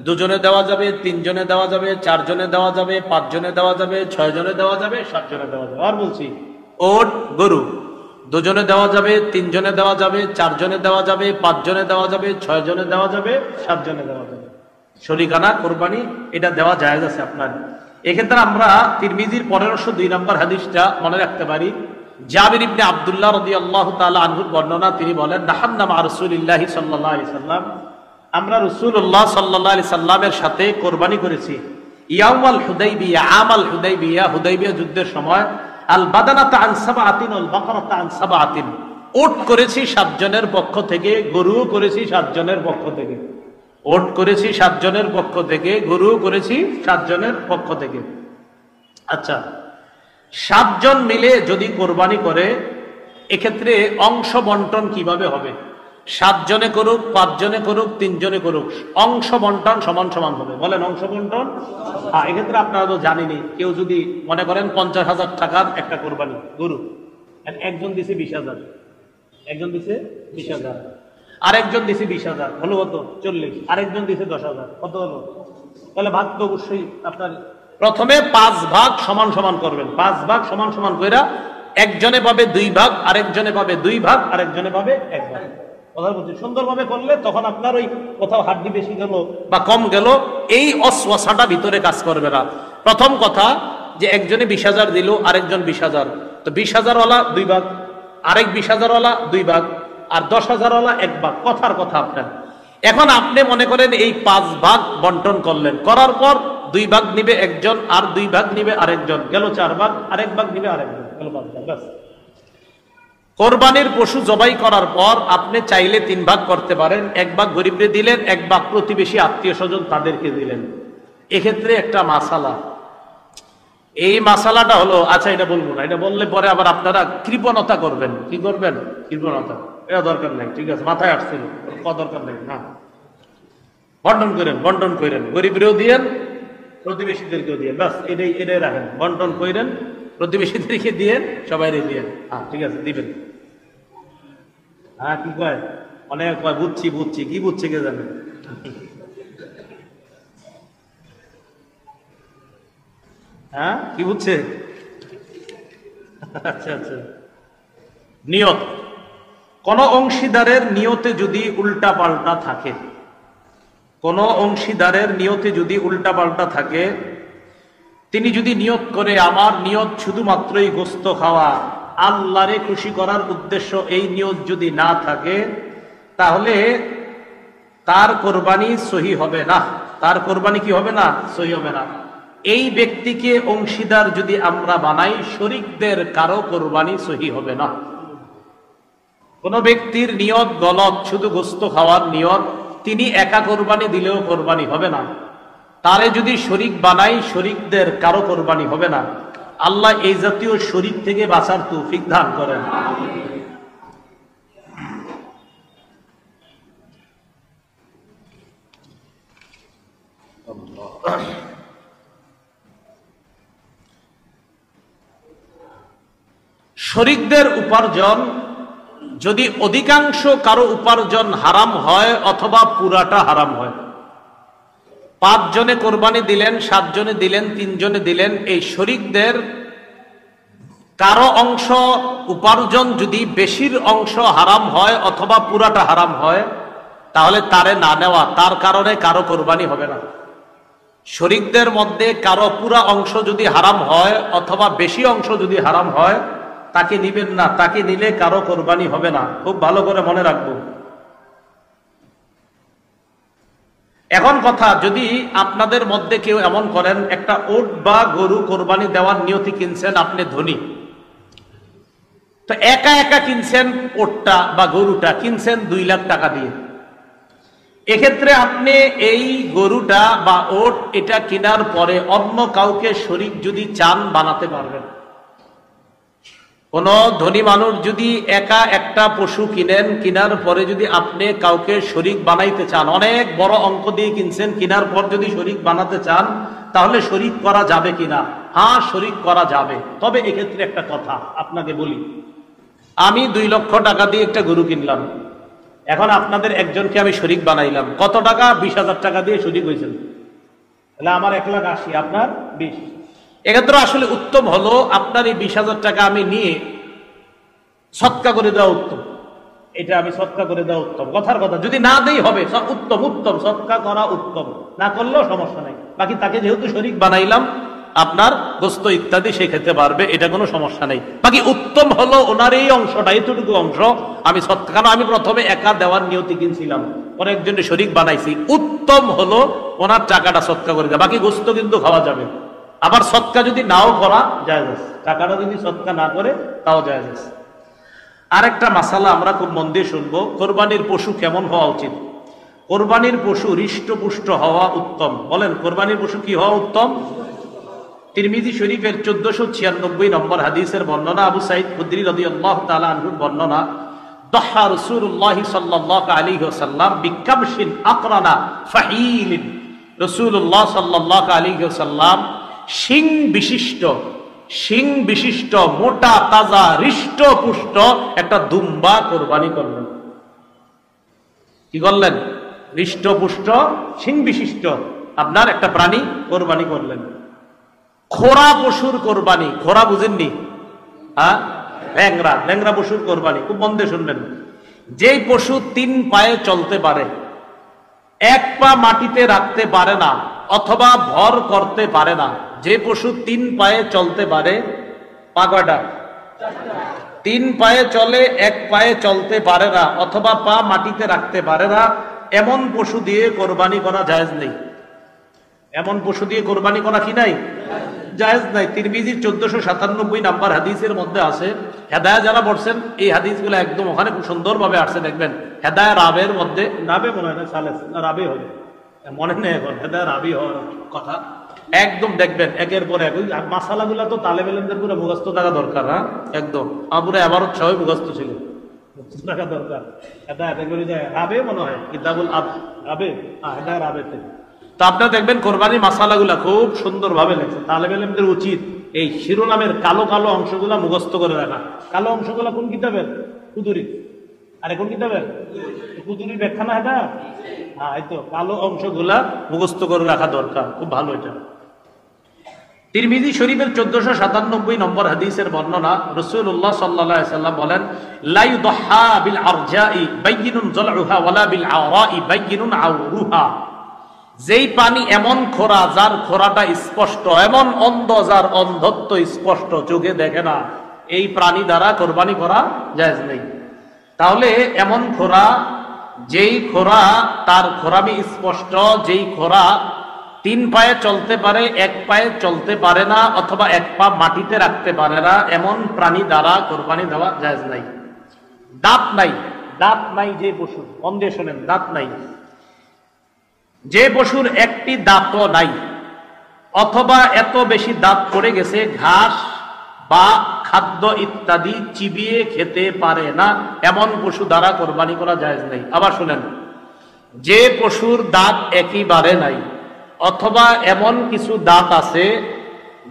2 জনে দেওয়া যাবে, 3 জনে দেওয়া যাবে, 4 জনে দেওয়া যাবে, 5 জনে দেওয়া যাবে, 6 জনে দেওয়া যাবে, 7 জনে দেওয়া যাবে। আর বলছি, ওট, গরু 2 জনে দেওয়া যাবে, 3 জনে দেওয়া যাবে, 4 জনে দেওয়া যাবে, 5 জনে দেওয়া যাবে, 6 জনে দেওয়া যাবে, 7 জনে দেওয়া যাবে। শরীকানা কোরবানি এটা দেওয়া জায়েজ আছে আপনার। এক্ষেত্রে আমরা তিরমিজির 1502 নম্বর হাদিসটা মনে রাখতে পারি। জাবির ইবনে আব্দুল্লাহ রাদিয়াল্লাহু তাআলা আনহুর বর্ণনা, তিনি বলেন, নাহান্না মা রাসূলিল্লাহি সাল্লাল্লাহু আলাইহি সাল্লাম, আমরা রাসূলুল্লাহ সাল্লাল্লাহু আলাইহি সাল্লামের সাথে কোরবানি করেছি ইয়াউমাল হুদাইবিয়া, আমাল হুদাইবিয়া, হুদাইবিয়া যুদ্ধের সময়। আল বাদানাতা আন সাবআতিন ওয়াল বাকারাতা আন সাবআতিন, ওট করেছি 7 জনের পক্ষ থেকে, গরুও করেছি 7 জনের পক্ষ থেকে। ওট করেছি 7 জনের পক্ষ থেকে, গরুও করেছি 7 জনের পক্ষ থেকে। আচ্ছা, 7 জন মিলে যদি কোরবানি করে, এক্ষেত্রে অংশ বন্টন কিভাবে হবে? 7 জনে করুক, 5 জনে করুক, 3 জনে করুক, অংশ বন্টন সমান সমান হবে। বলেন অংশ বন্টন? হ্যাঁ, এক্ষেত্রে আপনারা তো জানেনই, কেউ যদি মনে করেন 50,000 টাকার একটা কোরবানি গরু, একজন দিছে 20,000, একজন দিছে 20,000, আরেকজন দিছে 20,000, হলো কত? 40। আরেকজন দিছে 10,000, কত হলো? তাহলে ভাগ তো অবশ্যই আপনার প্রথমে 5 ভাগ সমান সমান করবেন। 5 ভাগ সমান সমান কইরা একজনে পাবে 2 ভাগ, আরেকজনে পাবে 2 ভাগ, আরেকজনে পাবে 1 ভাগ। কথা বলছি, সুন্দরভাবে করলে তখন আপনার ওই কোথাও হাড্ডি বেশি গেল বা কম গেল এই অস্বসাটা ভিতরে কাজ করবে না। প্রথম কথা যে একজনে 20,000 দিল, আরেকজন 20,000, তো 20,000 ওয়ালা 2 ভাগ, আরেক 20,000 ওয়ালা 2 ভাগ, আর 10,000 ওয়ালা 1 ভাগ। কথার কথা আপনার। এখন আপনি মনে করেন এই 5 ভাগ বন্টন করলেন, করার পর 2 ভাগ নিবে একজন, আর 2 ভাগ নিবে আরেকজন, গেল 4 ভাগ, আরেক ভাগ নিবে আরেকজন, গেল 5 ভাগ। ব্যাস। কোরবানির পশু জবাই করার পর আপনি চাইলে 3 ভাগ করতে পারেন। 1 ভাগ গরিবরে দিলেন, 1 ভাগ প্রতিবেশী আত্মীয় স্বজন তাদেরকে দিলেন। এক্ষেত্রে একটা মাসালা, এই মাসালাটা হলো, আচ্ছা এটা বলবো না, এটা বললে পরে আবার আপনারা কৃপণতা করবেন। কি করবেন? কৃপণতা। এটা দরকার নেই, ঠিক আছে, মাথায় আসছিল, দরকার নেই না। বন্টন করেন, বন্টন করেন, গরিবরেও দিয়েন, প্রতিবেশীদেরকেও দিয়েন, ব্যাস এটাই রাখেন। বন্টন করেন, প্রতিবেশীদেরকে দিয়েন, সবাই দিয়েন। হ্যাঁ, ঠিক আছে, দিবেন। হ্যাঁ, কি কয়? অনেক কয় বুঝছি বুঝছি, কি বুঝছে কে জানে। হ্যাঁ, কি বুঝছে? আচ্ছা আচ্ছা। নিয়ত, কোন অংশীদারের নিয়তে যদি উল্টা পাল্টা থাকে, কোন অংশীদারের নিয়তে যদি উল্টা পাল্টা থাকে, তিনি যদি নিয়ত করে আমার নিয়ত শুধুমাত্রই গোস্ত খাওয়া, আল্লাহরে খুশি করার উদ্দেশ্য এই নিয়ত যদি না থাকে, তাহলে তার কোরবানি সহি হবে না। তার কোরবানি কি হবে না? সহি হবে না। এই ব্যক্তিকে অংশীদার যদি আমরা বানাই, শরীকদের কারো কোরবানি সহি হবে না। কোন ব্যক্তির নিয়ত গলত, শুধু গোস্ত খাওয়ার নিয়ত, তিনি একা কোরবানি দিলেও কোরবানি হবে না। তারে যদি শরীক বানাই, শরীকদের কারো কোরবানি হবে না। আল্লাহ এই জাতীয় শরীক থেকে বাঁচার তৌফিক দান করেন। শরীকদের উপার্জন যদি অধিকাংশ কারো উপার্জন হারাম হয় অথবা পুরাটা হারাম হয়, 5 জনে কোরবানি দিলেন, 7 জনে দিলেন, 3 জনে দিলেন, এই শরীকদের কারো অংশ উপার্জন যদি বেশির অংশ হারাম হয় অথবা পুরাটা হারাম হয়, তাহলে তারে না নেওয়া, তার কারণে কারো কোরবানি হবে না। শরীকদের মধ্যে কারো পুরা অংশ যদি হারাম হয় অথবা বেশি অংশ যদি হারাম হয়, তাকে নিবেন না। তাকে নিলে কারো কোরবানি হবে না। খুব ভালো করে মনে রাখবো। এখন কথা, যদি আপনাদের মধ্যে কেউ এমন করেন, একটা ওট বা গরু কোরবানি দেওয়ার নিয়তি কিনছেন, আপনি ধনী, তো একা একা কিনছেন, ওটটা বা গরুটা কিনছেন 2 লাখ টাকা দিয়ে, এক্ষেত্রে আপনি এই গরুটা বা ওট এটা কেনার পরে অন্য কাউকে শরীক যদি চান বানাতে পারবেন। কোন ধনী মানুষ যদি একা একটা পশু কিনেন, কিনার পরে যদি আপনি কাউকে শরীক বানাইতে চান, অনেক বড় অঙ্ক দিয়ে কিনছেন, কিনার পর যদি শরীক বানাতে চান, তাহলে শরীক করা যাবে কিনা? হ্যাঁ, শরীক করা যাবে। তবে এক্ষেত্রে একটা কথা আপনাকে বলি, আমি 2 লক্ষ টাকা দিয়ে একটা গরু কিনলাম, এখন আপনাদের একজনকে আমি শরীক বানাইলাম। কত টাকা? 20,000 টাকা দিয়ে শরীক হয়েছেন। তাহলে আমার 1,80,000, আপনার 20। এক্ষেত্রে আসলে উত্তম হলো আপনার এই 20,000 টাকা আমি নিয়ে সৎকা করে দেওয়া উত্তম। এটা আমি সৎকা করে দেওয়া উত্তম, কথার কথা। যদি না দেই হবে উত্তম, উত্তম সৎকা করা উত্তম, না করলেও সমস্যা নাই। বাকি তাকে যেহেতু শরীক বানাইলাম, আপনার গোস্ত ইত্যাদি সে খেতে পারবে, এটা কোনো সমস্যা নেই। বাকি উত্তম হলো ওনার এই অংশটা, এতটুকু অংশ আমি সৎকা, কারণ আমি প্রথমে একা দেওয়ার নিয়তি কিনছিলাম, পরে একজনের শরীক বানাইছি। উত্তম হলো ওনার টাকাটা সৎকা করে দেওয়া, বাকি গোস্ত কিন্তু খাওয়া যাবে। আবার সৎকা যদি নাও করা জায়েজ আছে, টাকাটা যদি সৎকা না করে তাও জায়েজ আছে। আরেকটা মাসালা আমরা খুব মন দিয়ে শুনবো, কোরবানির পশু কেমন হওয়া উচিত? কোরবানির পশু হৃষ্টপুষ্ট হওয়া উত্তম। বলেন, কোরবানির পশু কি হওয়া উত্তম? তিরমিজি শরীফের 1496 নম্বর হাদিসের বর্ণনা, আবু সাঈদ খুদরি রাদিয়াল্লাহু তাআলা আনহুর বর্ণনা, দহা রাসূলুল্লাহ সাল্লাল্লাহু আলাইহি ওয়াসাল্লাম বিকাবশিন আকরানা ফাহিলিন। রাসূলুল্লাহ সাল্লাল্লাহু আলাইহি ওয়াসাল্লাম শিং বিশিষ্ট মোটা তাজা হৃষ্টপুষ্ট একটা দুম্বা কোরবানি করলেন। কি করলেন? হৃষ্টপুষ্ট শিং বিশিষ্ট আপনার একটা প্রাণী কোরবানি করলেন। খোরা পশুর কোরবানি, খোরা বুঝেননি? হ্যাঁ, ল্যাংরা পশুর কোরবানি খুব মন দিয়ে শুনবেন। যেই পশু 3 পায়ে চলতে পারে, 1 পা মাটিতে রাখতে পারে না অথবা ভর করতে পারে না, যে পশু 3 পায়ে চলতে পারে, পা কয়টা? 3 পায়ে চলে, 1 পায়ে চলতে পারে না অথবা পা মাটিতে রাখতে পারে না, এমন পশু দিয়ে কোরবানি করা জায়েজ নেই। এমন পশু দিয়ে কোরবানি করা কি নাই? জায়েজ নাই। তিরমিজির 1497 নাম্বার হাদিসের মধ্যে আছে, হেদায়া যারা পড়ছেন এই হাদিসগুলো একদম ওখানে খুব সুন্দরভাবে আসছে, দেখবেন হেদায়া রাবের মধ্যে, রাবে মনে হয় না, সালেস না রাবে হবে, মনে নেই এখন, হেদায়া রাবি হওয়ার কথা। একদম দেখবেন একের পর এক মাসালাগুলা তো তালেব ইলমদের পুরো মুখস্থ থাকা দরকার। হ্যাঁ, একদম পুরো এবারত সবাই মুখস্থ ছিল, থাকা দরকার। হেদায়া রাবে মনে হয় কিতাবুল রাবে, হেদায়া রাবে থেকে। তো আপনারা দেখবেন কোরবানির মাসালাগুলা খুব সুন্দরভাবে লেখছে। তালেব ইলমদের উচিত এই শিরোনামের কালো কালো অংশগুলা মুখস্থ করে রাখা। কালো অংশগুলা কোন কিতাবের? কুদুরি। আরে কোন কিতাবের? কুদুরির ব্যাখ্যা না এটা? হ্যাঁ, এই তো কালো অংশগুলা মুখস্থ করে রাখা দরকার, খুব ভালো এটা। তিরমিজি শরীফের 1497 নম্বর হাদিসের বর্ণনা, রাসূলুল্লাহ সাল্লাল্লাহু আলাইহি সাল্লাম বলেন, লা ইউদহা বিল আরজাই বাইয়িনুন যালউহা ওয়ালা বিল আওরাই বাইয়িনুন আওরুহা। যেই পানি এমন খোরা যার খোরাটা স্পষ্ট, এমন অন্ধ যার অন্ধত্ব স্পষ্ট, চোখে দেখে না, এই প্রাণী দ্বারা কোরবানি করা জায়েজ নেই। তাহলে এমন খোরা, যেই খোরা তার খোরামি স্পষ্ট, যেই খোরা 3 পায়ে চলতে পারে, 1 পায়ে চলতে পারে না অথবা 1 পা মাটিতে রাখতে পারে না, এমন প্রাণী দ্বারা কোরবানি দেওয়া জায়েজ নাই। দাঁত নাই যে পশু, মন দিয়ে শোনেন, দাঁত নাই, যে পশুর একটি দাঁতও নাই অথবা এত বেশি দাঁত পড়ে গেছে ঘাস বা খাদ্য ইত্যাদি চিবিয়ে খেতে পারে না, এমন পশু দ্বারা কোরবানি করা জায়েজ নেই। আবার শুনেন, যে পশুর দাঁত একেবারে নাই অথবা এমন কিছু দাঁত আছে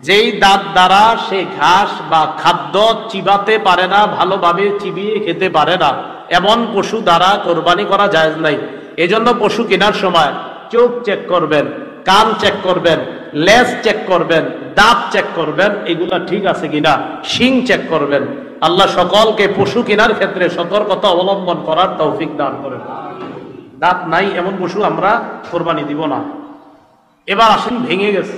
যেই দাঁত দ্বারা সে ঘাস বা খাদ্য চিবাতে পারে না, ভালোভাবে চিবিয়ে খেতে পারে না, এমন পশু দ্বারা কোরবানি করা জায়েজ নাই। এজন্য পশু কেনার সময় চোখ চেক করবেন, কান চেক করবেন, লেজ চেক করবেন, দাঁত চেক করবেন, এগুলা ঠিক আছে কিনা, শিং চেক করবেন। আল্লাহ সকলকে পশু কেনার ক্ষেত্রে সতর্কতা অবলম্বন করার তৌফিক দান করেন। দাঁত নাই এমন পশু আমরা কোরবানি দিব না। এবার আসেন, ভেঙে গেছে,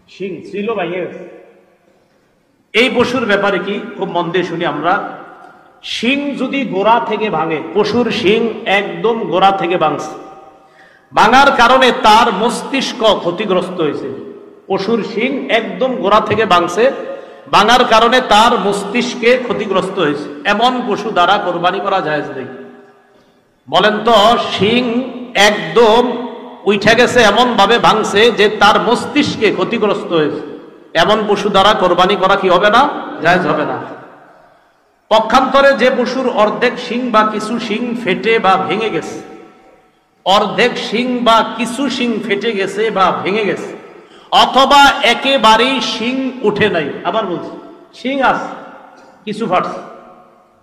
শিং ছিল ভেঙে গেছে, এই পশুর ব্যাপারে কি খুব মন দিয়ে শুনি আমরা। শিং যদি গোড়া থেকে ভাঙে, পশুর শিং একদম গোড়া থেকে ভাঙছে, ভাঙার কারণে তার মস্তিষ্ক ক্ষতিগ্রস্ত হয়েছে। পশুর শিং একদম গোড়া থেকে ভাঙছে, ভাঙার কারণে তার মস্তিষ্কে ক্ষতিগ্রস্ত হয়েছে, এমন পশু দ্বারা কোরবানি করা জায়েজ নেই। বলেন তো, শিং একদম উঠে গেছে, এমন ভাবে ভাঙছে যে তার মস্তিষ্কে ক্ষতিগ্রস্ত হয়েছে, এমন পশু দ্বারা কোরবানি করা কি হবে না? জায়েজ হবে না। পক্ষান্তরে যে পশুর অর্ধেক শিং বা কিছু শিং ফেটে বা ভেঙে গেছে, অর্ধেক শিং বা কিছু শিং ফেটে গেছে বা ভেঙে গেছে, অথবা একেবারেই শিং উঠে নাই, আবার বলছি শিং আছে কিছু ফাটছে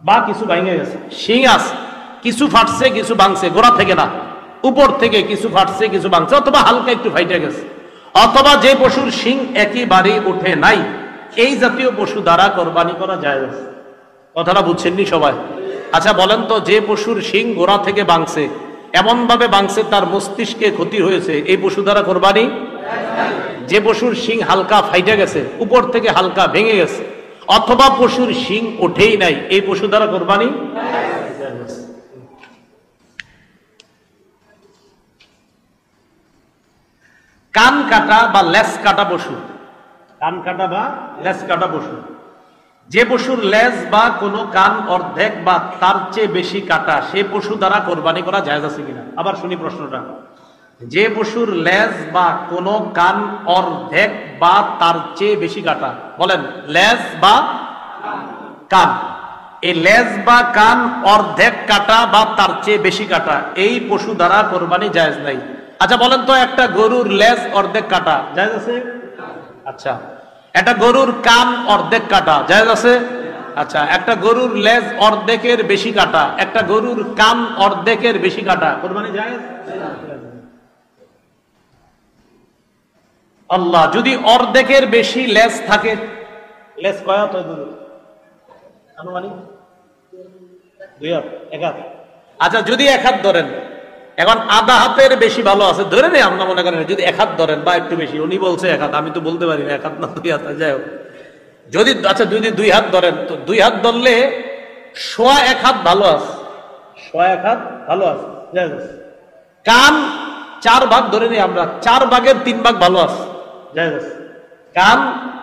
বা কিছু ভেঙে গেছে, শিং আছে কিছু ফাটছে কিছু ভাঙছে, গোড়া থেকে না উপর থেকে কিছু ফাটছে কিছু ভাঙছে, অথবা হালকা একটু ফাইটে গেছে, অথবা যে পশুর শিং একেবারেই উঠে নাই, এই জাতীয় পশু দ্বারা কোরবানি করা যায়। কথাটা বুঝছেননি সবাই? আচ্ছা বলেন তো, যে পশুর শিং গোড়া থেকে ভাঙছে, এমন ভাবে ভাঙছে তার মস্তিষ্কে ক্ষতি হয়েছে, এই পশু দ্বারা কোরবানি? যে পশুর শিং হালকা ফাইটে গেছে, উপর থেকে হালকা ভেঙে গেছে, অথবা পশুর শিং ওঠেই নাই, এই পশু দ্বারা কোরবানি? কান কাটা বা লেজ কাটা পশু, কান কাটা বা লেজ কাটা পশু, যে পশুর লেজ বা কোনো কান অর্ধেক বা তার চেয়ে বেশি কাটা, সে পশু দ্বারা কোরবানি করা জায়েজ আছে কিনা? আবার শুনি প্রশ্নটা। যে পশুর লেজ বা কোনো কান অর্ধেক বা তার চেয়ে বেশি কাটা, বলেন লেজ বা কান, এই লেজ বা কান অর্ধেক কাটা বা তার চেয়ে বেশি কাটা, এই পশু দ্বারা কোরবানি জায়েজ নাই। আচ্ছা বলেন তো, একটা গরুর লেজ অর্ধেক কাটা জায়েজ আছে? আচ্ছা, একটা গরুর কান অর্ধেক কাটা জায়েজ আছে? আচ্ছা, একটা গরুর লেজ অর্ধেকের বেশি কাটা, একটা গরুর কান অর্ধেকের বেশি কাটা, কোরবানি জায়েজ? আল্লাহ, যদি অর্ধেকের বেশি লেজ থাকে, লেজ কয় হাত হয় গরুর? আনুমানিক 2 হাত, 1 হাত। আচ্ছা যদি 1 হাত ধরেন, এখন আধা হাতের বেশি ভালো আছে, ধরে নেই আমরা মনে করেন যদি 1 হাত ধরেন বা একটু বেশি, উনি বলছে 1 হাত, আমি তো বলতে পারি না 1 হাত না 2 হাত, যাই হোক, যদি আচ্ছা যদি 2 হাত ধরেন, তো 2 হাত ধরলে 1.25 হাত ভালো আছে, 1.25 হাত ভালো আছে। কান 4 ভাগ ধরে নিই আমরা, 4 ভাগের 3 ভাগ ভালো আছে, কান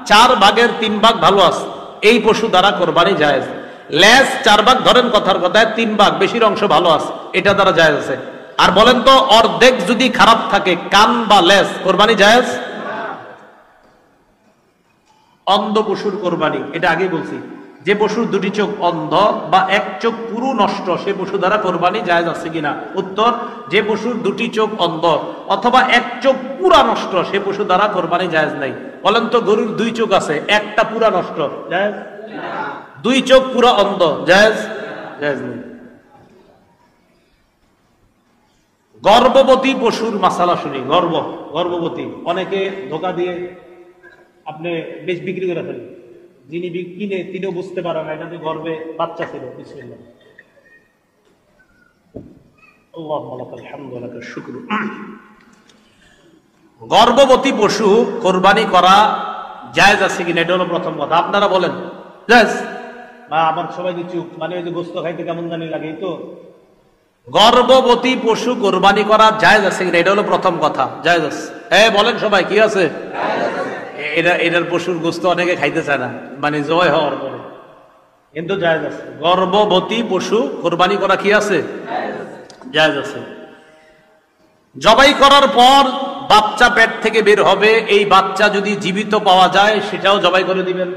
4 ভাগের 3 ভাগ ভালো আছে, এই পশু দ্বারা কোরবানি জায়েজ। লেজ 4 ভাগ ধরেন, কথার কথায় 3 ভাগ বেশির অংশ ভালো আছে, এটা দ্বারা জায়েজ আছে। আর বলেন তো, অর্ধেক যদি খারাপ থাকে কান বা লেজ, কোরবানি জায়েজ? অন্ধ পশুর কোরবানি, এটা আগে বলছি, যে পশুর 2টি চোখ অন্ধ বা 1 চোখ পুরো নষ্ট, সে পশু দ্বারা কোরবানি জায়েজ আছে কিনা? উত্তর, যে পশুর 2টি চোখ অন্ধ অথবা 1 চোখ পুরা নষ্ট, সে পশু দ্বারা কোরবানি জায়েজ নাই। বলেন তো, গরুর 2 চোখ আছে, একটা পুরা নষ্ট, জায়েজ? 2 চোখ পুরা অন্ধ, জায়েজ? জায়েজ নেই। গর্ভবতী পশুর মাসালা শুনি। গর্ভবতী, অনেকে ধোকা দিয়ে আপনি বেশ বিক্রি করে ফেলেন, যিনি কিনে তিনিও বুঝতে পারেন না এটা যে গর্ভে বাচ্চা ছিল। বিসমিল্লাহ, আল্লাহুম্মা লাকাল হামদু ওয়া লাকাশ শুকরু। গর্ভবতী পশু কোরবানি করা জায়েজ আছে কিনা, এটা হলো প্রথম কথা। আপনারা বলেন জায়েজ? আবার সবাই চুপ, মানে ওই যে গোস্ত খাইতে কেমন জানি লাগে, তো গর্ভবতী পশু কোরবানি করা জায়েজ আছে কিনা, এটা হলো প্রথম কথা। জায়েজ আছে, বলেন সবাই, কি আছে? এটার পশুর গোস্ত অনেকে খাইতে চায় না, মানে জয় হওয়ার পরে, কিন্তু জায়েজ আছে। গর্ভবতী পশু কোরবানি করা কি আছে? জায়েজ আছে। জবাই করার পর বাচ্চা পেট থেকে বের হবে, এই বাচ্চা যদি জীবিত পাওয়া যায় সেটাও জবাই করে দিবেন।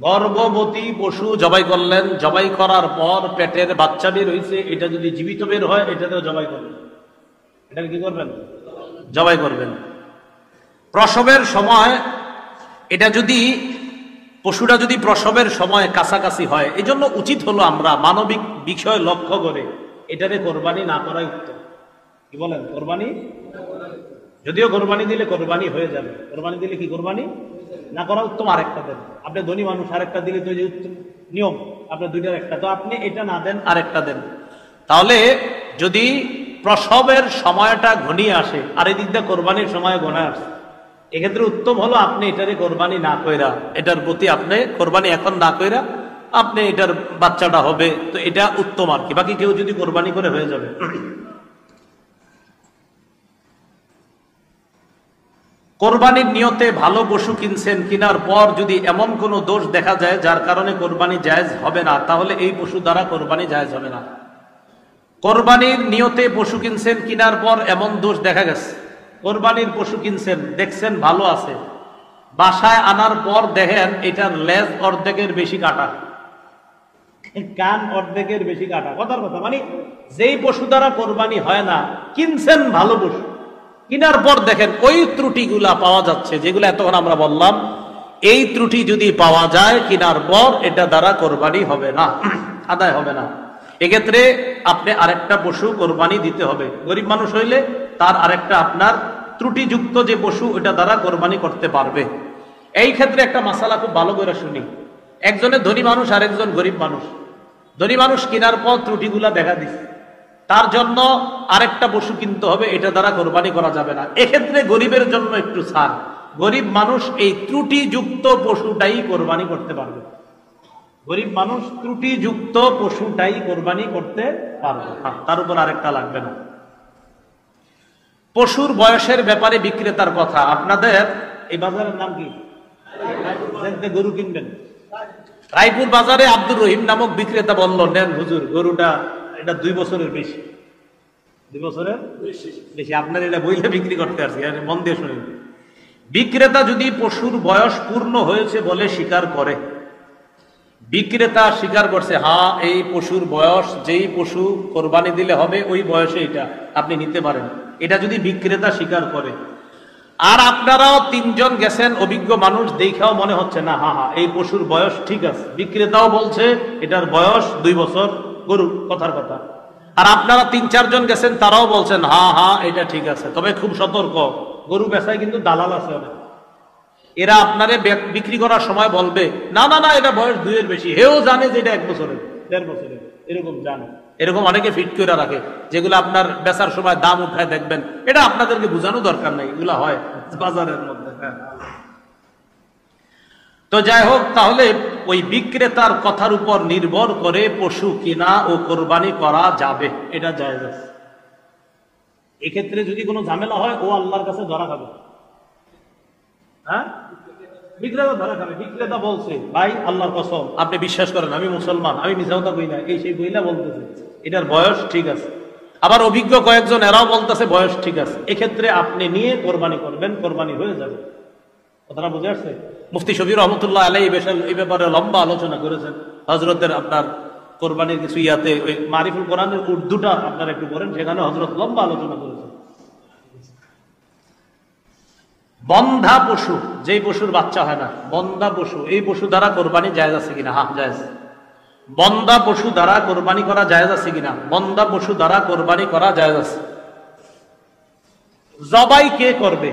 গর্ভবতী পশু জবাই করলেন, জবাই করার পর পেটের বাচ্চা বের হয়েছে, এটা যদি জীবিত বের হয় এটাতেও জবাই করবেন। এটা কি করবেন? জবাই করবেন। প্রসবের সময় এটা যদি পশুটা যদি প্রসবের সময় কাছাকাছি হয়, এই জন্য উচিত হলো আমরা মানবিক বিষয় লক্ষ্য করে এটারে কোরবানি না করাই উত্তম। কি বলেন? কোরবানি, যদিও কোরবানি দিলে কোরবানি হয়ে যাবে, কোরবানি দিলে কি কোরবানি না করা উত্তম। আরেকটা দেন, আপনি ধনী মানুষ, আরেকটা দিলে তো যে উত্তম নিয়ম, আপনার 2টার একটা, তো আপনি এটা না দেন আরেকটা দেন। তাহলে যদি প্রসবের সময়টা ঘনিয়ে আসে আর এই দিক দিয়ে কোরবানির সময় ঘনিয়ে আসে, এক্ষেত্রে উত্তম হলো আপনি এটারে কোরবানি না কইরা, এটার প্রতি আপনি কোরবানি এখন না কইরা আপনি এটার বাচ্চাটা হবে, তো এটা উত্তম আর কি। বাকি কেউ যদি কোরবানি করে হয়ে যাবে। কোরবানির নিয়তে ভালো পশু কিনছেন, কেনার পর যদি এমন কোনো দোষ দেখা যায় যার কারণে কোরবানি জায়েজ হবে না, তাহলে এই পশু দ্বারা কোরবানি জায়েজ হবে না। কোরবানির নিয়তে পশু কিনছেন, কেনার পর এমন দোষ দেখা গেছে, কোরবানির পশু কিনছেন, দেখছেন ভালো আছে, বাসায় আনার পর দেখেন এটার লেজ অর্ধেকের বেশি কাটা, কান অর্ধেকের বেশি কাটা। কথার কথা মানে যেই পশু দ্বারা কোরবানি হয় না, কিনছেন ভালো পশু, কিনার পর দেখেন ওই ত্রুটিগুলা পাওয়া যাচ্ছে যেগুলো এতক্ষণ আমরা বললাম, এই ত্রুটি যদি পাওয়া যায় কেনার পর এটা দ্বারা কোরবানি হবে না, আদায় হবে না। এক্ষেত্রে আপনি আরেকটা পশু কোরবানি দিতে হবে। গরিব মানুষ হইলে তার আরেকটা আপনার ত্রুটিযুক্ত যে পশু ওটা দ্বারা কোরবানি করতে পারবে। এই ক্ষেত্রে একটা মাসালা খুব ভালো করে শুনি। একজনের ধনী মানুষ আর একজন গরিব মানুষ। ধনী মানুষ কেনার পর ত্রুটিগুলা দেখা দিচ্ছে, তার জন্য আরেকটা পশু কিনতে হবে, এটা দ্বারা কোরবানি করা যাবে না। এক্ষেত্রে গরিবের জন্য একটু ছাড়, গরিব মানুষ এই ত্রুটিযুক্ত পশুটাই কোরবানি করতে পারবে। গরিব মানুষ ত্রুটিযুক্ত পশুটাই কোরবানি করতে পারবে, তার উপর আরেকটা লাগবে না। পশুর বয়সের ব্যাপারে বিক্রেতার কথা। আপনাদের এই বাজারের নাম কি? গরু কিনবেন, রায়পুর বাজারে আব্দুর রহিম নামক বিক্রেতা বলল, নেন হুজুর গরুটা এটা 2 বছরের বেশি। 2 বছরের বেশি আপনার এটা বইলে বিক্রি করতে আসছে, মন দিয়ে শুনেন। বিক্রেতা যদি পশুর বয়স পূর্ণ হয়েছে বলে স্বীকার করে, বিক্রেতা স্বীকার করছে হ্যাঁ এই পশুর বয়স, যেই পশু কোরবানি দিলে হবে ওই বয়সে এটা আপনি নিতে পারেন, এটা যদি বিক্রেতা স্বীকার করে, আর আপনারাও 3 জন গেছেন অভিজ্ঞ মানুষ, দেখাও মনে হচ্ছে না হ্যাঁ হ্যাঁ এই পশুর বয়স ঠিক আছে, বিক্রেতাও বলছে এটার বয়স 2 বছর গরু, কথার কথা, আর আপনারা 3-4 জন গেছেন তারাও বলছেন হ্যাঁ হ্যাঁ এটা ঠিক আছে, তবে খুব সতর্ক, গরু বেচায় কিন্তু দালাল আছে অনেক, এরা আপনারে বিক্রি করার সময় বলবে না না না এটা বয়স 2 এর বেশি, হেও জানে যে এটা 1 বছরের 1.5 বছরের, এরকম জানে। এরকম অনেকে ফিট করে রাখে, যেগুলো আপনার বেচার সময় দাম উঠায় দেখবেন, এটা আপনাদেরকে বোঝানো দরকার নাই, এগুলা হয় বাজারের মধ্যে। তো যাই হোক, তাহলে ওই বিক্রেতার কথার উপর নির্ভর করে পশু কিনা ও কোরবানি করা যাবে, এটা জায়েজ আছে। এক্ষেত্রে যদি কোনো ঝামেলা হয় ও আল্লাহর কাছে ধরা খাবে। হ্যাঁ, বিক্রেতা ধরা খাবে। বিক্রেতা বলছে ভাই আল্লাহর কসম আপনি বিশ্বাস করেন আমি মুসলমান, আমি মিথ্যা কথা কই না, এই সেই বইলা বলতেছে এটার বয়স ঠিক আছে, আবার অভিজ্ঞ কয়েকজন এরাও বলতেছে বয়স ঠিক আছে, এক্ষেত্রে আপনি নিয়ে কোরবানি করবেন, কোরবানি হয়ে যাবে। কথাটা বুঝে আসছে? মুফতি শফি রহমতুল্লাহ আলাইহি এই ব্যাপারে লম্বা আলোচনা করেছেন। হযরতের আপনার কোরবানির কিছু ইয়াতে ওই মারিফুল কোরআনের উর্দুটা আপনারা একটু পড়েন, সেখানে হযরত লম্বা আলোচনা করেছেন। বন্ধা পশু, যেই পশুর বাচ্চা হয় না, বন্ধা পশু, এই পশু দ্বারা কোরবানি জায়েজ আছে কিনা? হ্যাঁ জায়েজ। বন্ধা পশু দ্বারা কোরবানি করা জায়েজ আছে কিনা? বন্ধা পশু দ্বারা কোরবানি করা জায়েজ আছে। জবাই কে করবে?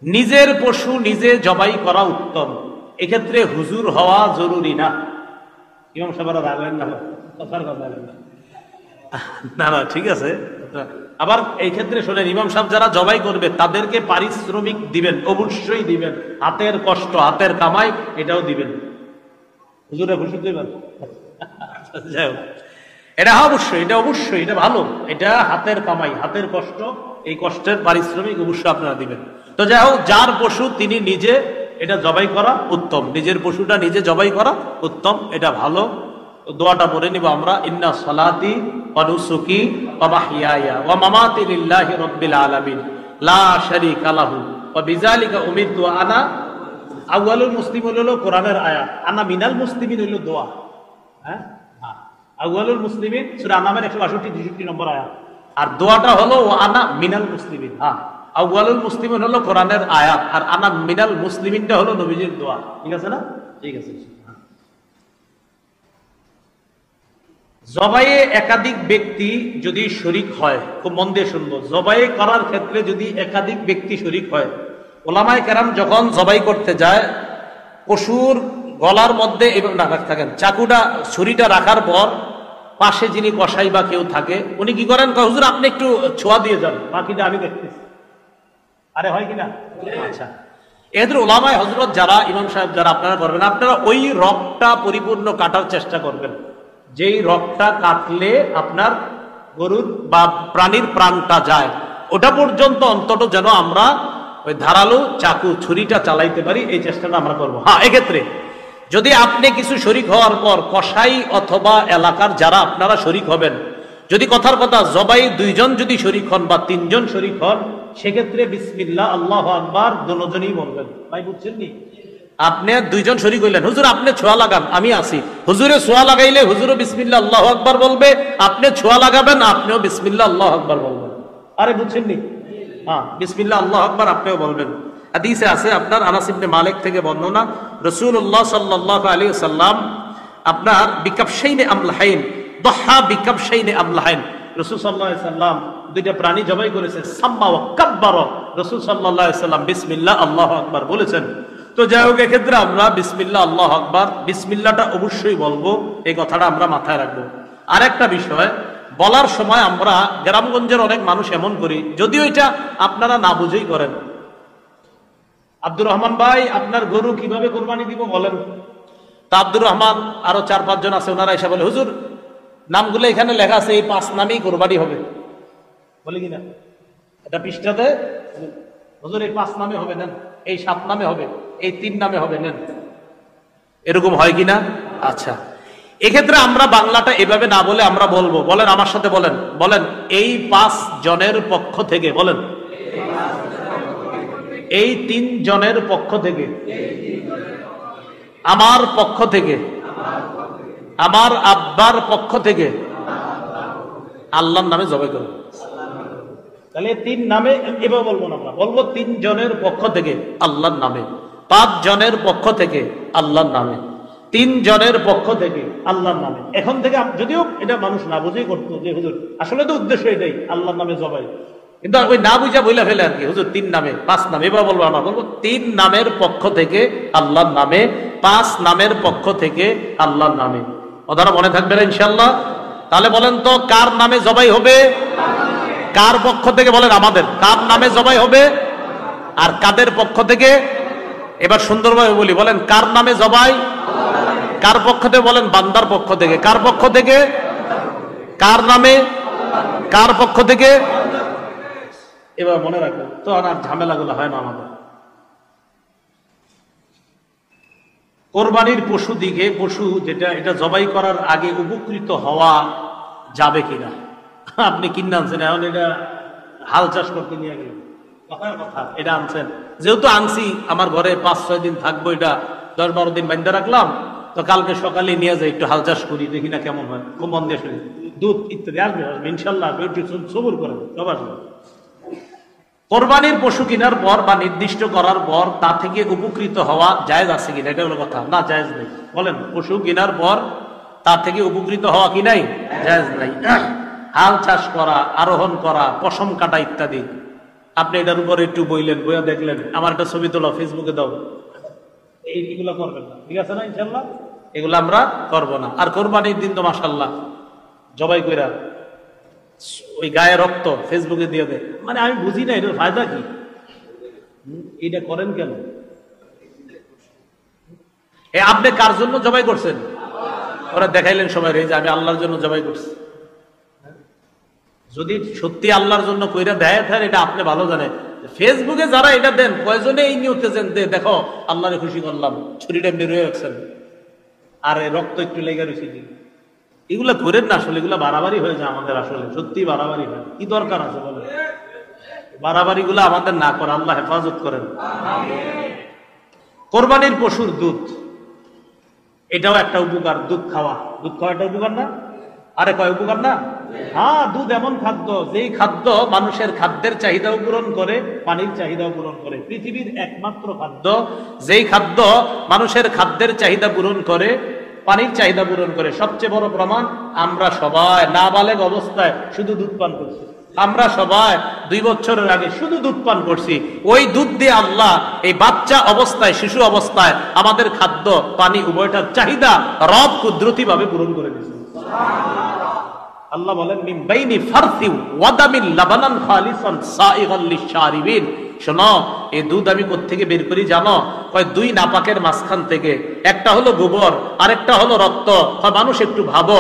নিজের পশু নিজে জবাই করা উত্তম, এক্ষেত্রে হুজুর হওয়া জরুরি না। ইমাম সাহেবরা রাখবেন না, কথার কথা না না ঠিক আছে। আবার এই ক্ষেত্রে শোনেন, ইমাম সাহেব যারা জবাই করবে তাদেরকে পারিশ্রমিক দিবেন, অবশ্যই দিবেন, হাতের কষ্ট হাতের কামাই এটাও দিবেন। হুজুরে খুশি দিবেন, যাই হোক এটা অবশ্যই, এটা অবশ্যই, এটা ভালো, এটা হাতের কামাই হাতের কষ্ট, এই কষ্টের পারিশ্রমিক অবশ্যই আপনারা দিবেন। তো যাই হোক, যার পশু তিনি নিজে এটা জবাই করা উত্তম, নিজের পশুটা নিজে জবাই করা উত্তম, এটা ভালো। দোয়াটা পড়ে নিব আমরা, ইন্না সালাতি ওয়া নুসুকি ওয়া মাহইয়ায়া ওয়া মামাতি লিল্লাহি রাব্বিল আলামিন লা শারীকা লাহু ওয়া বিযালিকা উমিরতু আনা আউয়ালুল মুসলিমিন। হলো কোরআনের আয়াত, আনা মিনাল মুসলিমিন হলো দোয়া। হ্যাঁ, আউয়ালুল মুসলিমিন সূরা আনামের 162-63 নম্বর আয়াত, আর দোয়াটা হলো ওয়া আনা মিনাল মুসলিমিন। হ্যাঁ, আউয়ালুল মুসলিমিন হলো কোরআনের আয়াত, আর আনা মিনাল মুসলিমিনটা হলো নবীজির দোয়া। ঠিক আছে না? ঠিক আছে। জবাইয়ে একাধিক ব্যক্তি যদি শরীক হয়, খুব মন দিয়ে শুনবো, জবাই করার ক্ষেত্রে যদি একাধিক ব্যক্তি শরীক হয়, ওলামায়ে কেরাম যখন জবাই করতে যায় পশুর গলার মধ্যে থাকেন চাকুটা ছুরিটা রাখার পর পাশে যিনি কসাই বা কেউ থাকে উনি কি করেন, হুজুর আপনি একটু ছোঁয়া দিয়ে যান, বাকিটা আমি দেখতেছি। আরে হয় কিনা? আচ্ছা, এদের ওলামায়ে হযরত যারা, ইমাম সাহেব যারা আপনারা করবেন, আপনারা ওই রগটা পরিপূর্ণ কাটার চেষ্টা করবেন, যেই রগটা কাটলে আপনার গরুর বা প্রাণীর প্রাণটা যায়, ওটা পর্যন্ত অন্তত যেন আমরা ওই ধারালো চাকু ছুরিটা চালাইতে পারি, এই চেষ্টাটা আমরা করবো। হ্যাঁ, এক্ষেত্রে যদি আপনি কিছু শরীক হওয়ার পর কসাই অথবা এলাকার যারা আপনারা শরীক হবেন যদি কথার কথা জবাই দুইজন যদি শরীক হন বা তিনজন শরীক হন, সেক্ষেত্রে বিসমিল্লাহ আল্লাহু আকবার দুজনেই বলবেন। ভাই বুঝছেন নি? আপনি দুইজন শরীক হইলেন, হুজুর আপনি ছোঁয়া লাগান, আমি আছি, হুজুরে ছোঁয়া লাগাইলে হুজুরও বিসমিল্লাহ আল্লাহু আকবার বলবে, আপনি ছোঁয়া লাগাবেন আপনিও বিসমিল্লাহ আল্লাহু আকবার বলবেন। আরে বুঝছেন নি? হ্যাঁ, বিসমিল্লাহ আল্লাহু আকবার আপনিও বলবেন। হাদিসে আছে আপনার আনাস ইবনে মালিক থেকে বর্ণনা, রাসূলুল্লাহ সাল্লাল্লাহু আলাইহি ওয়াসাল্লাম আপনার বিকাবশাইনে আমলাহাইন, দহা বিকাবশাইনে আমলাহাইন, রাসূল সাল্লাল্লাহু আলাইহি ওয়াসাল্লাম দুইটা প্রাণী জবাই করেছেন, সাম্মা ওয়া কাব্বারা, রাসূল সাল্লাল্লাহু আলাইহি ওয়াসাল্লাম বিসমিল্লাহ আল্লাহু আকবার বলেছেন। তো যাই হোক, এক্ষেত্রে আমরা বিসমিল্লাহ আল্লাহু আকবার, বিসমিল্লাহটা অবশ্যই বলবো, এই কথাটা আমরা মাথায় রাখবো। আরেকটা বিষয়, বলার সময় আমরা গ্রামগঞ্জের অনেক মানুষ এমন করি, যদিও এটা আপনারা না বুঝেই করেন। আব্দুর রহমান ভাই, আপনার গরু কিভাবে কোরবানি দিব বলেন। তা আব্দুর রহমান আরো 4-5 জন আছে, ওনারা এসে বলে, হুজুর নামগুলো এখানে লেখা আছে, এই 5 নামেই কোরবানি হবে, বলে কিনা এটা পৃষ্ঠাতে, হুজুর এই 5 নামে হবে নেন, এই 7 নামে হবে, এই 3 নামে হবে নেন, এরকম হয় কিনা? আচ্ছা, এক্ষেত্রে আমরা বাংলাটা এভাবে না বলে আমরা বলবো, বলেন আমার সাথে বলেন, বলেন এই 5 জনের পক্ষ থেকে, বলেন এই 3 জনের পক্ষ থেকে, আমার পক্ষ থেকে, আমার আব্বার পক্ষ থেকে আল্লাহর নামে জবাই করব। তাহলে 3 নামে এভাবে বলবো না, আমরা বলবো 3 জনের পক্ষ থেকে আল্লাহর নামে, 5 জনের পক্ষ থেকে আল্লাহর নামে, 3 জনের পক্ষ থেকে আল্লাহর নামে। এখন থেকে যদিও এটা মানুষ না বুঝেই করতো যে হুজুর আসলে তো উদ্দেশ্য এটাই আল্লাহর নামে জবাই, কিন্তু ওই না বুঝা বইলা ফেলে আর কি, হুজুর 3 নামে 5 নামে, এবার বলবো আমরা, বলবো 3 নামের পক্ষ থেকে আল্লাহর নামে, 5 নামের পক্ষ থেকে আল্লাহর নামে। ওদারা মনে থাকবে না ইনশাআল্লাহ? তাহলে বলেন তো কার নামে জবাই হবে? কার পক্ষ থেকে? বলেন আমাদের। কার নামে জবাই হবে আর কাদের পক্ষ থেকে? এবার সুন্দরভাবে বলি, বলেন কার নামে জবাই, কার পক্ষ থেকে? বলেন বান্দার পক্ষ থেকে। কার পক্ষ থেকে? কার নামে, কার পক্ষ থেকে? এবার মনে রাখবেন, তো আর ঝামেলাগুলো হয় না আমাদের। কোরবানির পশু দিকে, পশু যেটা, এটা জবাই করার আগে উপকৃত হওয়া যাবে কিনা? আপনি কিনে আনছেন, এখন এটা হাল চাষ করতে নিয়ে গেলেন, কথা এটা আনছেন, যেহেতু আনছি আমার ঘরে 5-6 দিন থাকবো, এটা 10-12 দিন বান্ধা রাখলাম, তো কালকে সকালে নিয়ে যাই একটু হাল চাষ করি, দেখি না কেমন হয়, খুব মন দিয়ে শুনি, দুধ ইত্যাদি আসবে, ইনশাল্লাহ সবুর করেন সব আসবে। কোরবানির পশু কেনার পর বা নির্দিষ্ট করার পর তা থেকে উপকৃত হওয়া জায়েজ আছে কিনা? এটা হলো কথা। না, জায়েজ নেই। বলেন পশু কেনার পর তা থেকে উপকৃত হওয়া কি নাই? জায়েজ নাই। হাল চাষ করা, আরোহণ করা, পশম কাটা ইত্যাদি, আপনি এটার উপর একটু বইলেন, বইয়া দেখলেন, আমার একটা ছবি তোলা ফেসবুকে দাও, এইগুলো করবেন না, ঠিক আছে না? ইনশাল্লাহ এগুলো আমরা করবো না। আর কোরবানির দিন তো মাশাআল্লাহ জবাই কইরা ওই গায়ে রক্ত ফেসবুকে দিয়ে দেয়, মানে আমি বুঝি না এটার ফায়দা কি, এটা করেন কেন? আপনি কার জন্য জবাই করছেন? ওরা দেখাইলেন সবাই যে আমি আল্লাহর জন্য জবাই করছি। যদি সত্যি আল্লাহর জন্য কইরা দেয় তাহলে এটা আপনি ভালো জানেন। ফেসবুকে যারা এটা দেন, কয়জনে এই নিয়তে দেখো আল্লাহরে খুশি করলাম, ছুরিটা বের রাখছেন আর রক্ত একটু লেগে রয়েছে, এগুলা করেন না। আসলে এগুলা বাড়াবাড়ি হয়ে যায় আমাদের, আসলে সত্যি বাড়াবাড়ি হয়। কি দরকার আছে বলেন? বাড়াবাড়ি গুলা আমাদের না করে, আল্লাহ হেফাজত করেন। কোরবানির পশুর দুধ, এটাও একটা উপকার। দুধ খাওয়া একটা উপকার না? আরে কয় উপকার না? হ্যাঁ, দুধ এমন খাদ্য, যেই খাদ্য মানুষের খাদ্যের চাহিদাও পূরণ করে, পানির চাহিদাও পূরণ করে। পৃথিবীর একমাত্র খাদ্য যেই খাদ্য মানুষের খাদ্যের চাহিদা পূরণ করে, পানির চাহিদা পূরণ করে। সবচেয়ে বড় প্রমাণ, আমরা সবাই নাবালেগ অবস্থায় শুধু দুধ পান করছি। আমরা সবাই 2 বছরের আগে শুধু দুধ পান করছি। ওই দুধ দিয়ে আল্লাহ এই বাচ্চা অবস্থায়, শিশু অবস্থায় আমাদের খাদ্য, পানি উভয়টার চাহিদা রব কুদরতি ভাবে পূরণ করে দিয়েছে। আল্লাহ বলেন, মিন বাইনি ফারসি ওয়া দামিন লাবানান খালিসান সাইগাল লিশারিবিন। শোনো, এই দুধ আমি কোত্থেকে বের করি জানো? কয় 2 নাপাকের মাঝখান থেকে। একটা হলো গোবর, আরেকটা হলো রক্ত। মানুষ একটু ভাবো,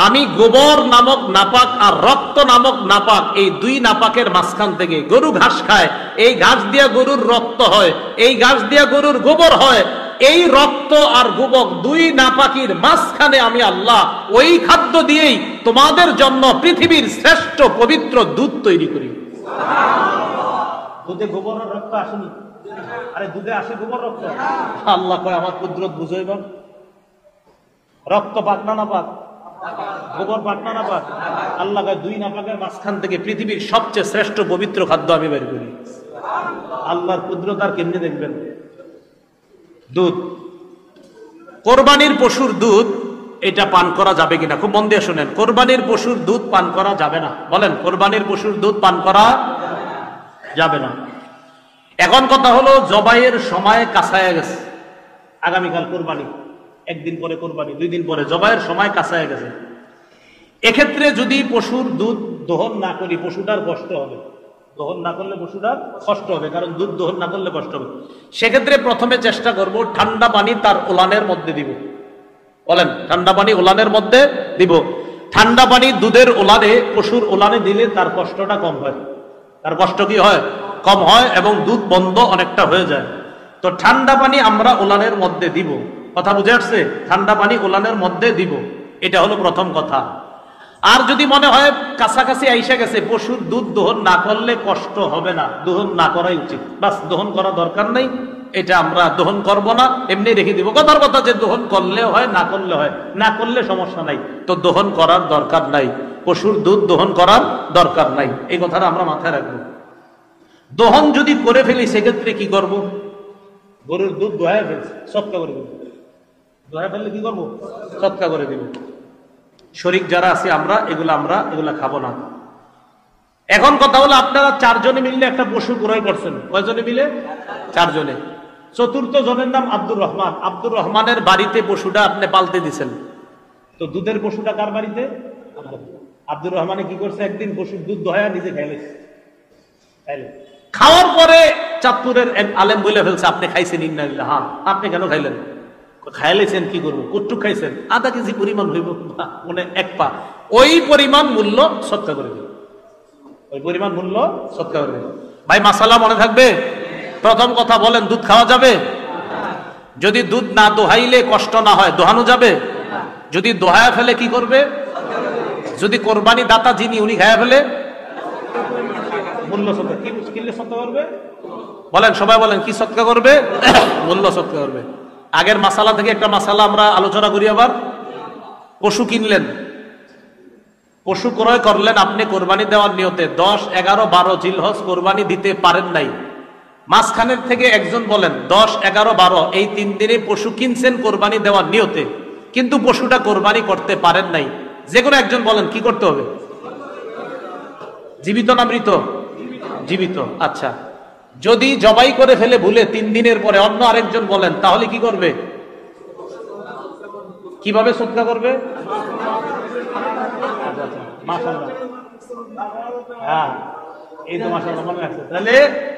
আমি গোবর নামক নাপাক আর রক্ত নামক নাপাক, এই 2 নাপাকের মাঝখান থেকে গরু ঘাস খায়, এই ঘাস দিয়া গরুর রক্ত হয়, এই ঘাস দিয়া গরুর গোবর হয়, এই রক্ত আর গোবক দুই নাপাকির মাঝখানে আমি আল্লাহ ওই খাদ্য দিয়েই তোমাদের জন্য পৃথিবীর শ্রেষ্ঠ পবিত্র দুধ তৈরি করি। দুধে গোবর আর রক্ত আসেনি? আরে দুধে আসে গোবর রক্ত। আল্লাহ কয় আমার কুদরত বুঝাইবা, রক্ত পাক না না পাক, গোবর পাক না না পাক? আল্লাহ কয় দুই নাপাকের মাঝখান থেকে পৃথিবীর সবচেয়ে শ্রেষ্ঠ পবিত্র খাদ্য আমি বের করি। আল্লাহর কুদরত আর কেমনে দেখবেন? দুধ, কোরবানির পশুর দুধ, এটা পান করা যাবে কিনা খুব মন দিয়ে শুনেন। কোরবানির পশুর দুধ পান করা যাবে না। বলেন, কোরবানির পশুর দুধ পান করা যাবে না। এখন কথা হলো, জবাইয়ের সময় কাছায় গেছে, আগামীকাল কোরবানি, একদিন পরে কোরবানি, 2 দিন পরে জবাইয়ের সময় কাছায় গেছে। এক্ষেত্রে যদি পশুর দুধ দহন না করি, পশুটার কষ্ট হবে। দহন না করলে পশুটার কষ্ট হবে, কারণ দুধ দহন না করলে কষ্ট হবে। সেক্ষেত্রে প্রথমে চেষ্টা করব ঠান্ডা পানি তার ওলানের মধ্যে দিব। বলেন, ঠান্ডা পানি ওলানের মধ্যে দিব। ঠান্ডা পানি দুধের ওলানে, পশুর ওলানে দিলে তার কষ্টটা কম হয়। তার কষ্ট কি হয়? কম হয়, এবং দুধ বন্ধ অনেকটা হয়ে যায়। তো ঠান্ডা পানি আমরা ওলানের মধ্যে দিব। কথা বুঝে আসছে? ঠান্ডা পানি ওলানের মধ্যে দিব, এটা হলো প্রথম কথা। আর যদি মনে হয় কাছাকাছি আইসা গেছে, পশুর দুধ দহন না করলে কষ্ট হবে না, দহন না করাই উচিত, বাস দহন করা দরকার নেই, এটা আমরা দহন করব না, এমনি রেখে দিব। কথার কথা যে দহন করলে হয়, না করলে হয়, না করলে সমস্যা নাই, তো দহন করার দরকার নাই, পশুর দুধ দহন করার দরকার নাই, এই কথাটা আমরা মাথায় রাখবো। দহন যদি করে ফেলি সেক্ষেত্রে কি করব? গরুর দুধ দোহায় ফেলছে, সৎকা করে দেব। দোহায় ফেললে কি করবো? সৎকা করে দেব। শরীক যারা আছি আমরা এগুলা খাবো না। এখন কথা হলো, আপনারা 4 জনে মিললে একটা পশু ক্রয় করছেন। কয়জনে মিলে? 4 জনে। চতুর্থ জনের নাম আব্দুর রহমান। আব্দুর রহমানের বাড়িতে পশুটা আপনি পালতে দিছেন। তো দুধের পশুটা কার বাড়িতে? আব্দুর রহমানে কি করছে, একদিন পশুর দুধ দোহায়া নিজে খাইলে। খাওয়ার পরে চাঁদপুরের এক আলেম বলে ফেলছে, আপনি খাইছেন? ইন্নালিল্লাহ। হ্যাঁ। আপনি কেন খাইলেন? খাইলেছেন কি করবো? কটুক খাইছেন, আধা কেজি পরিমাণ হইব, মানে 1 পা, ওই পরিমাণ মূল্য সৎকা করে দেবে, ওই পরিমাণ মূল্য সৎকা করে দেবে। ভাই মাসালা মনে থাকবে? প্রথম কথা বলেন, দুধ খাওয়া যাবে? যদি দুধ না দোহাইলে কষ্ট না হয়, দোহানো যাবে? যদি দোহায়া ফেলে কি করবে? যদি কোরবানি দাতা যিনি উনি খায়া ফেলে, মূল্য সৎকা। কি কিনলে সৎকা করবে? বলেন, সবাই বলেন, কি সৎকা করবে? মূল্য সৎকা করবে। আগের মাসালা থেকে একটা মাসালা আমরা আলোচনা করি আবার। পশু কিনলেন, পশু ক্রয় করলেন আপনি কোরবানি দেওয়ার নিয়তে, 10, 11, 12 জিলহজ কোরবানি দিতে পারেন নাই। মাঝখানের থেকে একজন বলেন 10, 11, 12 এই 3 দিনে পশু কিনছেন কোরবানি দেওয়ার নিয়তে, কিন্তু পশুটা কোরবানি করতে পারেন নাই। যে কোনো একজন বলেন, কি করতে হবে? জীবিত না মৃত? জীবিত। আচ্ছা, যদি জবাই করে ফেলে ভুলে 3 দিনের পরে অন্য আরেকজন বলেন, তাহলে কি করবে? কিভাবে সদকা করবে? মাশাআল্লাহ, হ্যাঁ, এই তো মাশাআল্লাহ মনে আছে। তাহলে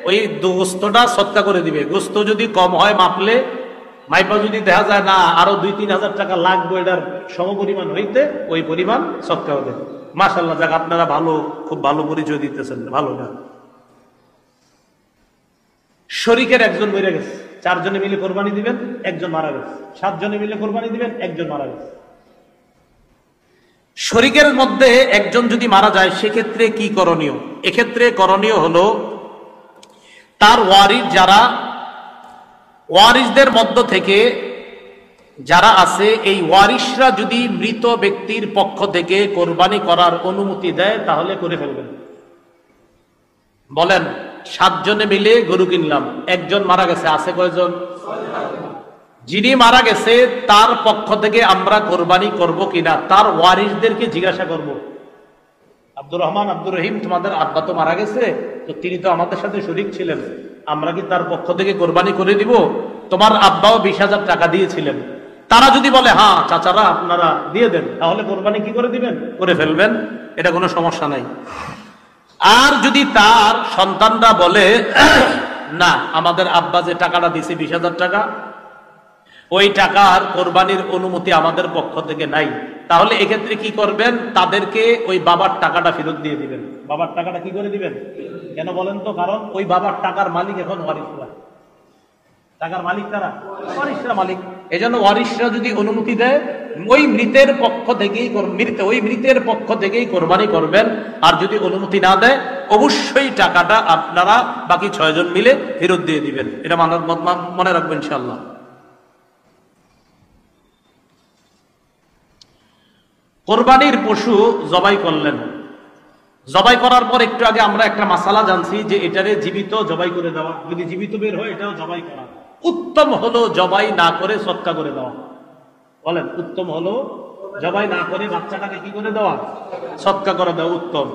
ওই গোস্তটা সদকা করে দিবে। গোস্ত যদি কম হয়, মাপলে মাইপা যদি দেখা যায় না আরো 2-3 হাজার টাকা লাগবে এটার সমপরিমাণ হইতে, ওই পরিমাণ সদকা হবে। মাশাআল্লাহ, যাক আপনারা ভালো, খুব ভালো পরিচয় দিতেছেন, ভালো না? শরীকের একজন মরে গেছে, 4 জনে মিলে কোরবানি দিবেন, একজন মারা গেছে। 7 জনে মিলে কোরবানি দিবেন, একজন মারা গেছে। শরীকের মধ্যে একজন যদি মারা যায়, সেক্ষেত্রে কি করণীয়? এক্ষেত্রে করণীয় হলো, তার ওয়ারিস যারা, ওয়ারিসদের মধ্য থেকে যারা আছে, এই ওয়ারিসরা যদি মৃত ব্যক্তির পক্ষ থেকে কোরবানি করার অনুমতি দেয়, তাহলে করে ফেলবেন। বলেন, 7 জনে মিলে গরু কিনলাম, একজন মারা গেছে, আছে কয়জন? যিনি মারা গেছে তার পক্ষ থেকে আমরা কোরবানি করব কিনা, তার ওয়ারিসদেরকে জিজ্ঞাসা করব। আব্দুর রহমান, আব্দুর রহিম, তোমাদের আব্বা তো মারা গেছে, তো তিনি তো আমাদের সাথে শরীক ছিলেন, আমরা কি তার পক্ষ থেকে কোরবানি করে দিব? তোমার আব্বাও 20,000 টাকা দিয়েছিলেন। তারা যদি বলে হ্যাঁ চাচারা আপনারা দিয়ে দেন, তাহলে কোরবানি কি করে দিবেন? করে ফেলবেন, এটা কোনো সমস্যা নাই। আর যদি তার সন্তানরা বলে না, আমাদের আব্বা যে টাকাটা দিছে 20,000 টাকা, ওই টাকার কোরবানির অনুমতি আমাদের পক্ষ থেকে নাই, তাহলে এক্ষেত্রে কি করবেন? তাদেরকে ওই বাবার টাকাটা ফেরত দিয়ে দিবেন। বাবার টাকাটা কি করে দিবেন? কেন বলেন তো? কারণ ওই বাবার টাকার মালিক এখন ওয়ারিসরা, টাকার মালিক কারা? ওয়ারিশরা মালিক। এজন্য ওয়ারিশরা যদি অনুমতি দেয় ওই মৃতের পক্ষ থেকেই কোরবানি করবেন। আর যদি অনুমতি না দেয় অবশ্যই টাকাটা আপনারা বাকি 6 জন মিলে ফেরত দিয়ে দিবেন। এটা মনে রাখবেন ইনশাআল্লাহ। কোরবানির পশু জবাই করলেন, জবাই করার পর একটু আগে আমরা একটা মাসালা জানছি যে এটারে জীবিত জবাই করে দেওয়া। যদি জীবিত বের হয় এটাও জবাই করা। উত্তম হলো জবাই না করে সৎকা করে দেওয়া। বলেন উত্তম হলো জবাই না করে বাচ্চাটাকে কি করে দেওয়া? সৎকা করে দেওয়া উত্তম।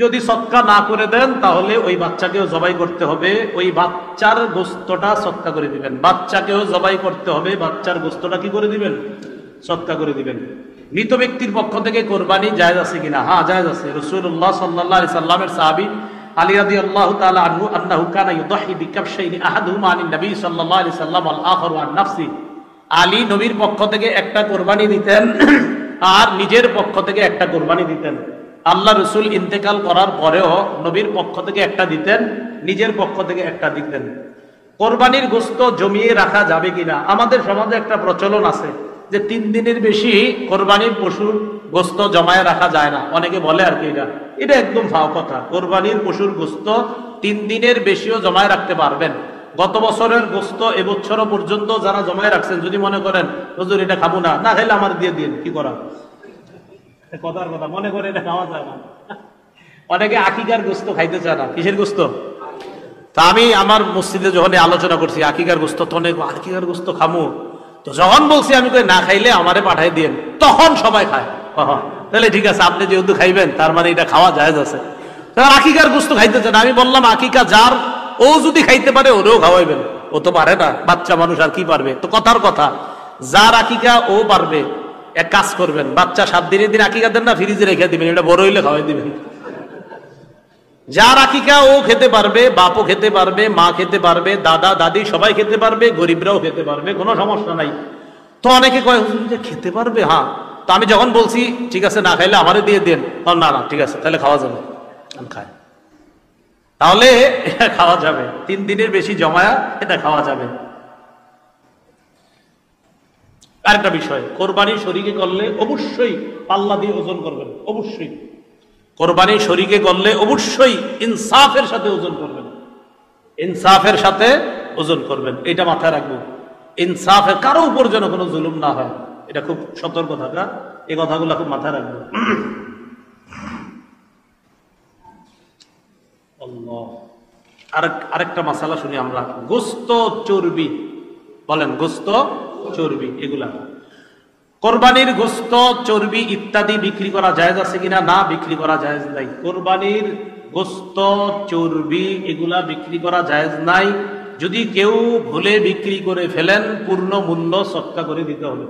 যদি সৎকা না করে দেন তাহলে ওই বাচ্চাকেও জবাই করতে হবে, ওই বাচ্চার গোস্তটা সৎকা করে দিবেন। বাচ্চাকেও জবাই করতে হবে, বাচ্চার গোস্তটা কি করে দিবেন? সৎকা করে দিবেন। মৃত ব্যক্তির পক্ষ থেকে কোরবানি জায়েজ আছে কিনা? হ্যাঁ জায়েজ আছে। রাসূলুল্লাহ সাল্লাল্লাহু আলাইহি সাল্লামের সাহাবী আলী রাদিয়াল্লাহু তাআলা আনহু আন্নাহু কানা ইউদাহি বিকাবশাইনি আহাদুহুমা আনিন নবী সাল্লাল্লাহু আলাইহি সাল্লাম ওয়াল আখারু আন নাফসি। আলী নবীর পক্ষ থেকে একটা কোরবানি দিতেন আর নিজের পক্ষ থেকে একটা কোরবানি দিতেন। আল্লাহ রাসূল ইন্তেকাল করার পরেও নবীর পক্ষ থেকে একটা দিতেন, নিজের পক্ষ থেকে একটা দিতেন। কোরবানির গোশত জমিয়ে রাখা যাবে কিনা? আমাদের সমাজে একটা প্রচলন আছে যে 3 দিনের বেশি কোরবানির পশুর গোশত জমায়ে রাখা যায় না। অনেকে বলে আর কি, এটা একদম ফাও কথা। কোরবানির পশুর গোশত 3 দিনের বেশিও জমায়ে রাখতে পারবেন। গত বছরের গোশত এবছরও পর্যন্ত যারা জমায়ে রাখছেন, যদি মনে করেন হুজুর এটা খাবো না, না খাইলে আমার দিয়ে দিন, কি করা? কথার কথা, মনে করে এটা খাওয়া যায় না। অনেকে আকিকার গোশত খাইতে চায় না। কিসের গোশত? তা আমি আমার মসজিদে যখন আলোচনা করছি আকিকার গোশত, তো অনেক আকিকার গোশত খামো, তো যখন বলছি আমি কই না খাইলে আমারে পাঠাই দিন, তখন সবাই খায়। তাহলে ঠিক আছে, আপনি যেহেতু খাইবেন তার মানে এটা খাওয়া জায়েজ আছে। আকিকার গোশত খাইতে চান, আমি বললাম আকিকা যার, ও যদি খাইতে পারে ওরেও খাওয়াইবেন। ও তো পারে না, বাচ্চা মানুষ আর কি পারবে? তো কথার কথা, যার আকিকা ও পারবে, এক কাজ করবেন, বাচ্চা 7 দিনের দিন আকিকা দেন না, ফ্রিজে রেখে দিবেন, এটা বড় হইলে খাওয়াই দিবেন। যার আকিকা ও খেতে পারবে, বাপও খেতে পারবে, মা খেতে পারবে, দাদা দাদি সবাই খেতে পারবে, গরিবরাও খেতে পারবে, কোনো সমস্যা নাই। তো অনেকে কয় হুজুর যে খেতে পারবে, হ্যাঁ। তো আমি যখন বলছি ঠিক আছে না খাইলে আমারে দিয়ে দেন, না না ঠিক আছে তাহলে খাওয়া যাবে, খায়, তাহলে এটা খাওয়া যাবে। 3 দিনের বেশি জমায়া এটা খাওয়া যাবে। আরেকটা বিষয়, কোরবানি শরীকে করলে অবশ্যই পাল্লা দিয়ে ওজন করবেন। অবশ্যই কোরবানি শরীকে করলে অবশ্যই ইনসাফের সাথে ওজন করবেন। ইনসাফের সাথে ওজন করবেন, এটা মাথায় রাখবো। ইনসাফের, কারো উপর যেন কোনো জুলুম না হয়, এটা খুব সতর্ক থাকা। এই কথাগুলো খুব মাথায় রাখবো। আরেকটা মাসালা শুনি আমরা, গোস্ত চর্বি। বলেন গোস্ত চর্বি, এগুলা কোরবানির গোস্ত চর্বি ইত্যাদি বিক্রি করা জায়েজ আছে কিনা? না, বিক্রি করা জায়েজ নাই। কোরবানির গোস্ত চর্বি এগুলা বিক্রি করা জায়েজ নাই। যদি কেউ ভুলে বিক্রি করে ফেলেন পূর্ণ মূল্য সৎকা করে দিতে হবে।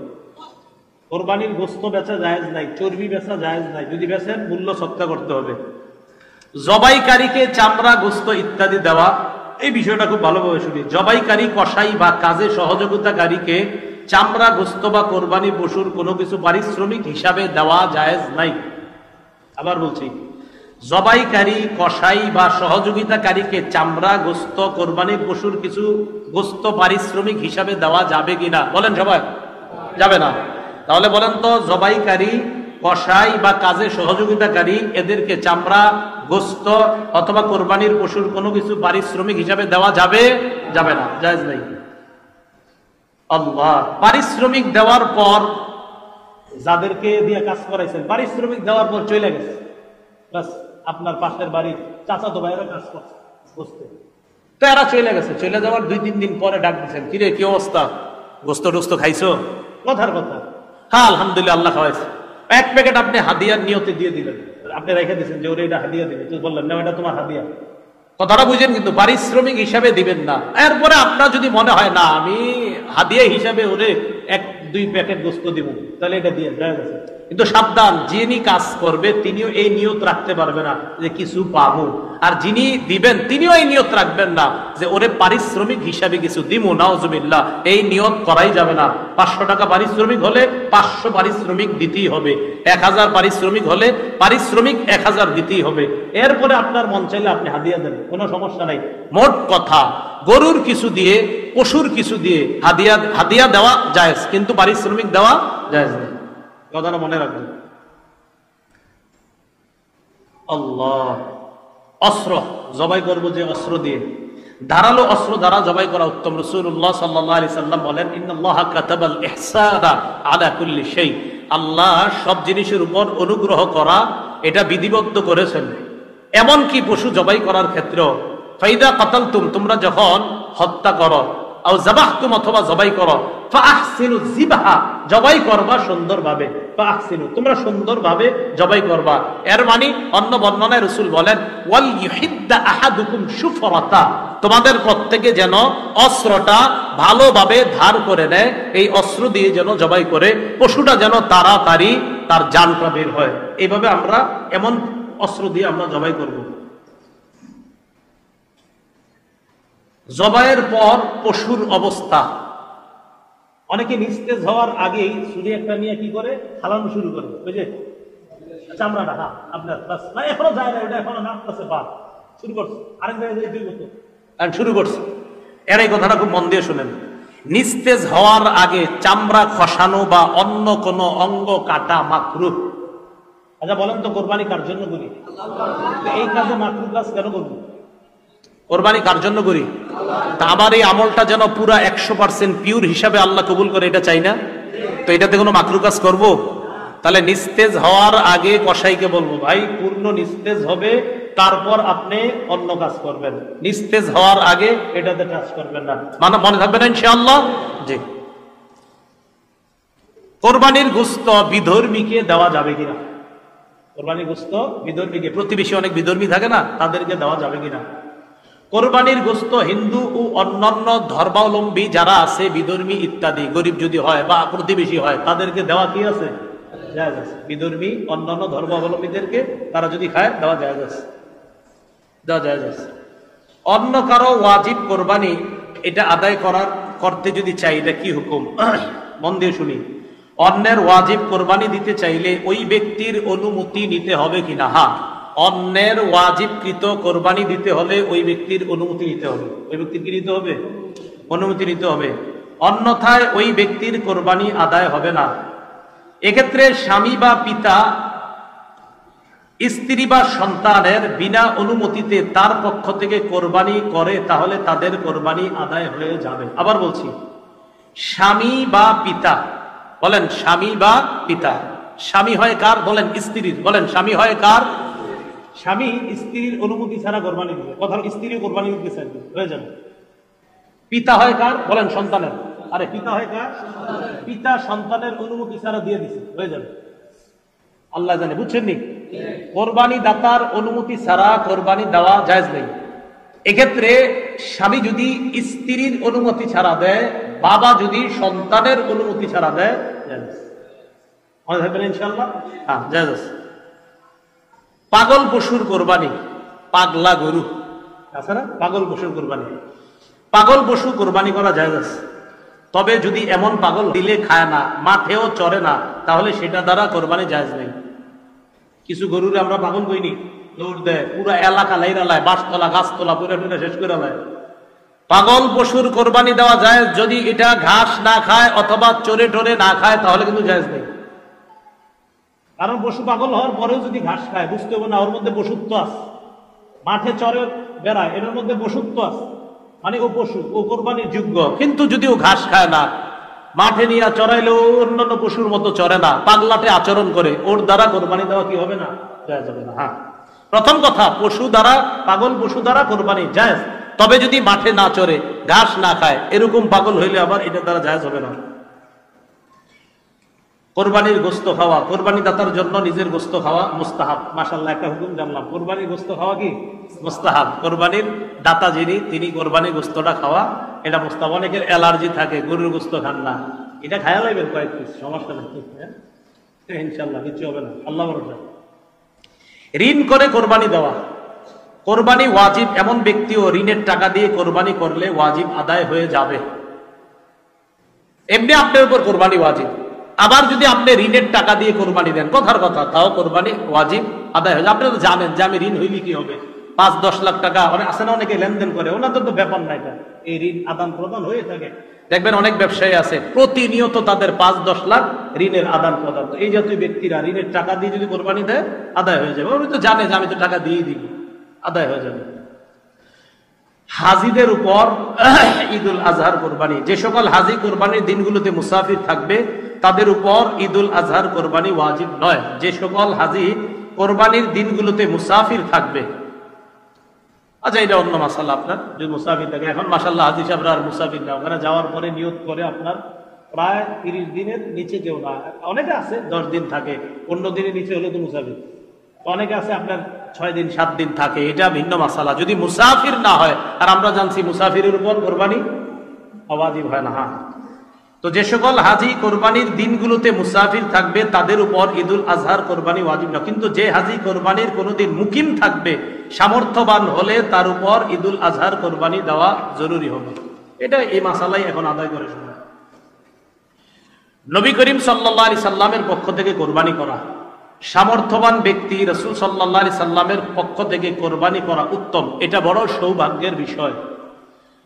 কোরবানির গোস্ত বেচা জায়েজ নাই, চর্বি বেচা জায়েজ নাই। যদি বেচেন মূল্য সৎকা করতে হবে। জবাইকারীকে চামড়া, গোস্ত ইত্যাদি দেওয়া, এই বিষয়টা খুব ভালোভাবে শুনি। জবাইকারী, কসাই বা কাজে সহযোগিতাকারীকে চামড়া, গোস্ত বা কোরবানি পশুর কোনো কিছু পারিশ্রমিক হিসাবে দেওয়া জায়েজ নাই। আবার বলছি, জবাইকারী, কসাই বা সহযোগিতাকারীকে চামড়া, গোস্ত, কোরবানির পশুর কিছু গোস্ত পারিশ্রমিক হিসাবে দেওয়া যাবে কিনা? বলেন সবাই, যাবে না। তাহলে বলেন তো, জবাইকারী, কসাই বা কাজে সহযোগিতাকারী এদেরকে চামড়া, গোস্ত অথবা কোরবানির পশুর কোনো কিছু পারিশ্রমিক হিসাবে দেওয়া যাবে? যাবে না, জায়েজ নাই। আল্লাহ, পারিশ্রমিক দেওয়ার পর যাদেরকে দিয়ে কাজ করাইছেন, পারিশ্রমিক দেওয়ার পর চলে গেছে, বাস আপনার পাশের বাড়ির চাচাতো ভাইয়েরা কাজ করছে, বুঝতে তো এরা চলে গেছে। চলে যাওয়ার 2-3 দিন পরে ডাক দিচ্ছেন, কিরে কি অবস্থা, গোস্ত টোস্ত খাইছো? কথার কথা, হ্যাঁ আলহামদুলিল্লাহ আল্লাহ খাওয়াইছে। 1 প্যাকেট আপনি হাদিয়ার নিয়তে দিয়ে দিলেন, আপনি রেখে দিচ্ছেন যে ওরে এটা হাদিয়া দিবে, তুই বললেন না এটা তোমার হাদিয়া। কথাটা বুঝেন, কিন্তু পারিশ্রমিক হিসাবে দিবেন না। এরপরে আপনার যদি মনে হয় না আমি হাদিয়া হিসাবে ওরে 1-2 প্যাকেট গোস্ত দিব, তাহলে এটা দিয়ে যায় আছে। কিন্তু সাবধান, যিনি কাজ করবে তিনিও এই নিয়ত রাখতে পারবে না যে কিছু পাবো, আর যিনি দিবেন তিনিও এই নিয়ত রাখবেন না যে ওরে পারিশ্রমিক হিসাবে কিছু দিব। নাউজুবিল্লাহ, এই নিয়ত করাই যাবে না। 500 টাকা পারিশ্রমিক হলে 500 পারিশ্রমিক দিতেই হবে। 1000 পারিশ্রমিক হলে পারিশ্রমিক 1000 দিতেই হবে। এরপরে আপনার মন চাইলে আপনি হাদিয়া দেন, কোনো সমস্যা নাই। মোট কথা, গরুর কিছু দিয়ে পশুর কিছু দিয়ে হাদিয়া দেওয়া জায়েজ, কিন্তু পারিশ্রমিক দেওয়া জায়েজ নেই। কথাটা মনে রাখবেন। আল্লাহ, অস্ত্র জবাই করবো যে অস্ত্র দিয়ে, ধারালো অস্ত্র দ্বারা জবাই করা উত্তম। রাসূলুল্লাহ সাল্লাল্লাহু আলাইহি সাল্লাম বলেন, ইন্নাল্লাহা কাতাবাল ইহসানা আলা কুল্লি শাই, আল্লাহ সব জিনিসের উপর অনুগ্রহ করা এটা বিধিবদ্ধ করেছেন, এমনকি পশু জবাই করার ক্ষেত্রেও। ফাইদা কাতালতুম, তোমরা যখন হত্যা করো, আও যাবাহতুম, অথবা জবাই করো, ফাআহসিনু যিবহা, জবাই করবা সুন্দরভাবে, ফাআহসিনু, তোমরা সুন্দরভাবে জবাই করবা। এর মানে অন্য বর্ণনায় রাসূল বলেন, ওয়াল ইউহিদ্দা আহাদুকুম শুফরাতা, তোমাদের প্রত্যেকে যেন অস্ত্রটা ভালোভাবে ধার করে নেয়, এই অস্ত্র দিয়ে যেন জবাই করে, পশুটা যেন তাড়াতাড়ি তার জানটা বের হয়। এইভাবে আমরা এমন অস্ত্র দিয়ে আমরা জবাই করব। জবাইয়ের পর পশুর অবস্থা, অনেকে নিস্তেজ হওয়ার আগেই ছুরি একটা নিয়ে কি করে, ফালানো শুরু করে, বুঝে চামড়াটা, হ্যাঁ আপনার না, এখনো যায় না, ওটা এখনো নাচতেছে, বা শুরু করছে, আরেক জায়গায় দুই বছর শুরু করছে। এর এই কথাটা খুব মন দিয়ে শুনেন, নিস্তেজ হওয়ার আগে চামড়া খসানো বা অন্য কোনো অঙ্গ কাটা মাকরুহ। আচ্ছা বলেন তো, কোরবানি কার জন্য করি? এই কাজে মাকরুহ কাজ কেন করবো? কোরবানি কার জন্য করি? তা আমার এই আমলটা যেন পুরা 100% পিওর হিসাবে আল্লাহ কবুল করে, এটা চাই না তো। এটাতে কোনো মাকরুহ কাজ করবো? তাহলে নিস্তেজ হওয়ার আগে কসাইকে বলবো, ভাই পূর্ণ নিস্তেজ হবে, তারপর আপনি অন্য কাজ করবেন, নিস্তেজ হওয়ার আগে এটাতে টাচ করবেন না, মানে মনে থাকবে না ইনশাআল্লাহ। জি। কোরবানির গোশত বিধর্মীকে দেওয়া যাবে কিনা? কোরবানির গোশত বিধর্মীকে, প্রতিবেশী অনেক বিধর্মী থাকে না, তাদেরকে দেওয়া যাবে কিনা? কোরবানির গোশত হিন্দু ও অন্যান্য ধর্মাবলম্বী যারা আছে, বিধর্মী ইত্যাদি, গরিব যদি হয় বা প্রতিবেশী হয়, তাদেরকে দেওয়া কি আছে? জায়েজ আছে। বিধর্মী অন্যান্য ধর্মাবলম্বীদেরকে তারা যদি খায়, দেওয়া জায়েজ আছে, দেওয়া জায়েজ আছে। অন্য কারো ওয়াজিব কোরবানি এটা আদায় করতে যদি চাই, এটা কি হুকুম? মন দিয়ে শুনি। অন্যের ওয়াজিব কোরবানি দিতে চাইলে ওই ব্যক্তির অনুমতি নিতে হবে কিনা? হ্যাঁ, অন্যের ওয়াজিবকৃত কোরবানি দিতে হলে ওই ব্যক্তির অনুমতি নিতে হবে। ওই ব্যক্তির কি নিতে হবে? অনুমতি নিতে হবে, অন্যথায় ওই ব্যক্তির কোরবানি আদায় হবে না। এক্ষেত্রে স্বামী বা পিতা স্ত্রী বা সন্তানের বিনা অনুমতিতে তার পক্ষ থেকে কোরবানি করে, তাহলে তাদের কোরবানি আদায় হয়ে যাবে। আবার বলছি, স্বামী বা পিতা, বলেন স্বামী বা পিতা। স্বামী হয় কার? বলেন স্ত্রীর। বলেন স্বামী হয় কার? স্বামী স্ত্রীর অনুমতি ছাড়া কোরবানি দিবে, কথা স্ত্রী কোরবানি দিতে চাইবে, হয়ে যাবে। পিতা হয় কার? বলেন সন্তানের। আরে পিতা হয় কার? পিতা সন্তানের অনুমতি ছাড়া দিয়ে দিছে, হয়ে যাবে। আল্লাহ জানে, বুঝছেন নি? কোরবানি দাতার অনুমতি ছাড়া কোরবানি দেওয়া জায়েজ নেই। এক্ষেত্রে স্বামী যদি স্ত্রীর অনুমতি ছাড়া দেয়, বাবা যদি সন্তানের অনুমতি ছাড়া দেয়, জায়েজ। মনে থাকবেন ইনশাআল্লাহ? হ্যাঁ, জায়েজ আছে। পাগল পশুর কোরবানি, পাগলা গরু আছে না, পাগল পশুর কোরবানি, পাগল পশু কোরবানি করা জায়েজ আছে। তবে যদি এমন পাগল দিলে খায় না, মাঠেও চড়ে না, তাহলে সেটা দ্বারা কোরবানি জায়েজ নেই। কিছু গরুরে আমরা পাগল কইনি, দৌড় দেয়, পুরা এলাকা লাইরালায়, বাসতলা গাছতলা পুরা টুরা শেষ করে লায়। পাগল পশুর কোরবানি দেওয়া যায় যদি এটা ঘাস না খায় অথবা চরে টরে না খায়, তাহলে কিন্তু জায়েজ নেই। কারণ পশু পাগল হওয়ার পরেও যদি ঘাস খায়, বুঝতে হবে না ওর মধ্যে পশুত্ব আছে, মাঠে চরে বেড়ায়, এর মধ্যে পশুত্ব আছে, মানে ও পশু, ও কোরবানির যোগ্য। কিন্তু যদি ও ঘাস খায় না, মাঠে নিয়ে চড়াইলেও অন্যান্য পশুর মতো চড়ে না, পাগলাটে আচরণ করে, ওর দ্বারা কোরবানি দেওয়া কি হবে না? জায়েজ হবে না। হ্যাঁ, প্রথম কথা, পশু দ্বারা, পাগল পশু দ্বারা কোরবানি জায়েজ, তবে যদি মাঠে না চড়ে, ঘাস না খায়, এরকম পাগল হইলে আবার এটা দ্বারা জায়েজ হবে না। কোরবানির গোশত খাওয়া, কোরবানি দাতার জন্য নিজের গোশত খাওয়া মুস্তাহাব। মাশাআল্লাহ, একটা হুকুম জানলাম, কোরবানির গোশত খাওয়া কি মুস্তাহাব। কোরবানির দাতা যিনি, তিনি কোরবানির গোশতটা খাওয়া এটা মুস্তাহাব। অনেকের অ্যালার্জি থাকে, গরুর গোশত খান না, এটা খায়া লাগবেন কয়েক পিস, সমস্যা নেই, ইনশাআল্লাহ কিছু হবে না, আল্লাহ ভরসা। ঋণ করে কোরবানি দেওয়া, কোরবানি ওয়াজিব এমন ব্যক্তিও ঋণের টাকা দিয়ে কোরবানি করলে ওয়াজিব আদায় হয়ে যাবে। এমনি আপনার উপর কোরবানি ওয়াজিব, আবার যদি আপনি ঋণের টাকা দিয়ে কোরবানি দেন, কথার কথা, তাও কোরবানি ওয়াজিব আদায় হয়ে যাবে। আপনি তো জানেন যে আমি ঋণ হইলে কি হবে, 5-10 লাখ টাকা অনেক আছে না, অনেকে লেনদেন করে, ওনাদের তো ব্যাপার না এটা, এই ঋণ আদান প্রদান হয়ে থাকে। দেখবেন অনেক ব্যবসায়ী আছে প্রতিনিয়ত তাদের 5-10 লাখ ঋণের আদান প্রদান। এই জাতীয় ব্যক্তিরা ঋণের টাকা দিয়ে যদি কোরবানি দেয় আদায় হয়ে যাবে, উনি তো জানে যে আমি তো টাকা দিয়ে দিই, আদায় হয়ে যাবে। হাজিদের উপর ঈদুল আজহার কোরবানি, যে সকল হাজি কোরবানির দিনগুলোতে মুসাফির থাকবে তাদের উপর ঈদুল আজহার কোরবানি ওয়াজিব নয়। যে সকল হাজি কোরবানির দিনগুলোতে মুসাফির থাকবে, আচ্ছা এটা অন্য মাসাল্লাহ, আপনার যদি মুসাফির থাকে, এখন মাসাল্লাহ হাজি সাহেবরা আর মুসাফির না, ওখানে যাওয়ার পরে নিয়ত করে আপনার প্রায় 30 দিনের নিচে কেউ না, অনেকে আছে 10 দিন থাকে, 15 দিনের নিচে হলে তো মুসাফির, অনেকে আছে আপনার 6 দিন 7 দিন থাকে, এটা ভিন্ন মাসালা। যদি মুসাফির না হয়, আর আমরা জানছি মুসাফিরের উপর কোরবানি ওয়াজিব হয় না। হ্যাঁ, তো যে সকল হাজি কোরবানির দিনগুলোতে মুসাফির থাকবে তাদের উপর ঈদুল আজহার কোরবানি ওয়াজিব না, কিন্তু যে হাজি কোরবানির কোনোদিন মুকিম থাকবে, সামর্থ্যবান হলে তার উপর ঈদুল আজহার কোরবানি দেওয়া জরুরি হবে। এটা এই মাসালাই এখন আদায় করে শোনা। নবী করিম সাল্লাল্লাহু আলাইহি সাল্লামের পক্ষ থেকে কোরবানি করা, সামর্থ্যবান ব্যক্তি রাসূল সাল্লাল্লাহু আলাইহি সাল্লামের পক্ষ থেকে কোরবানি করা উত্তম, এটা বড় সৌভাগ্যের বিষয়।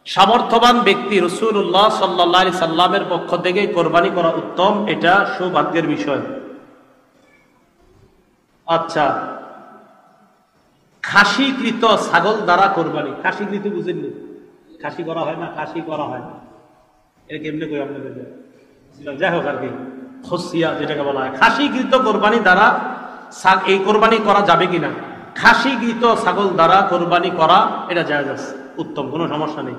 সামর্থ্যবান ব্যক্তি রাসূলুল্লাহ সাল্লাল্লাহু আলাইহি সাল্লামের পক্ষ থেকে কোরবানি করা উত্তম, এটা সৌভাগ্যের বিষয়। আচ্ছা, খাসিকৃত ছাগল দ্বারা কোরবানি, খাসিকৃত বুঝেননি, খাসি করা হয় না, খাসি করা হয় না, এটা কেমনে কই আপনাদের, যাই হোক আর কি, খসিয়া যেটাকে বলা হয়, খাসিকৃত কোরবানি দ্বারা এই কোরবানি করা যাবে কিনা, খাসিকৃত ছাগল দ্বারা কোরবানি করা এটা জায়েজ আছে, উত্তম, কোনো সমস্যা নেই।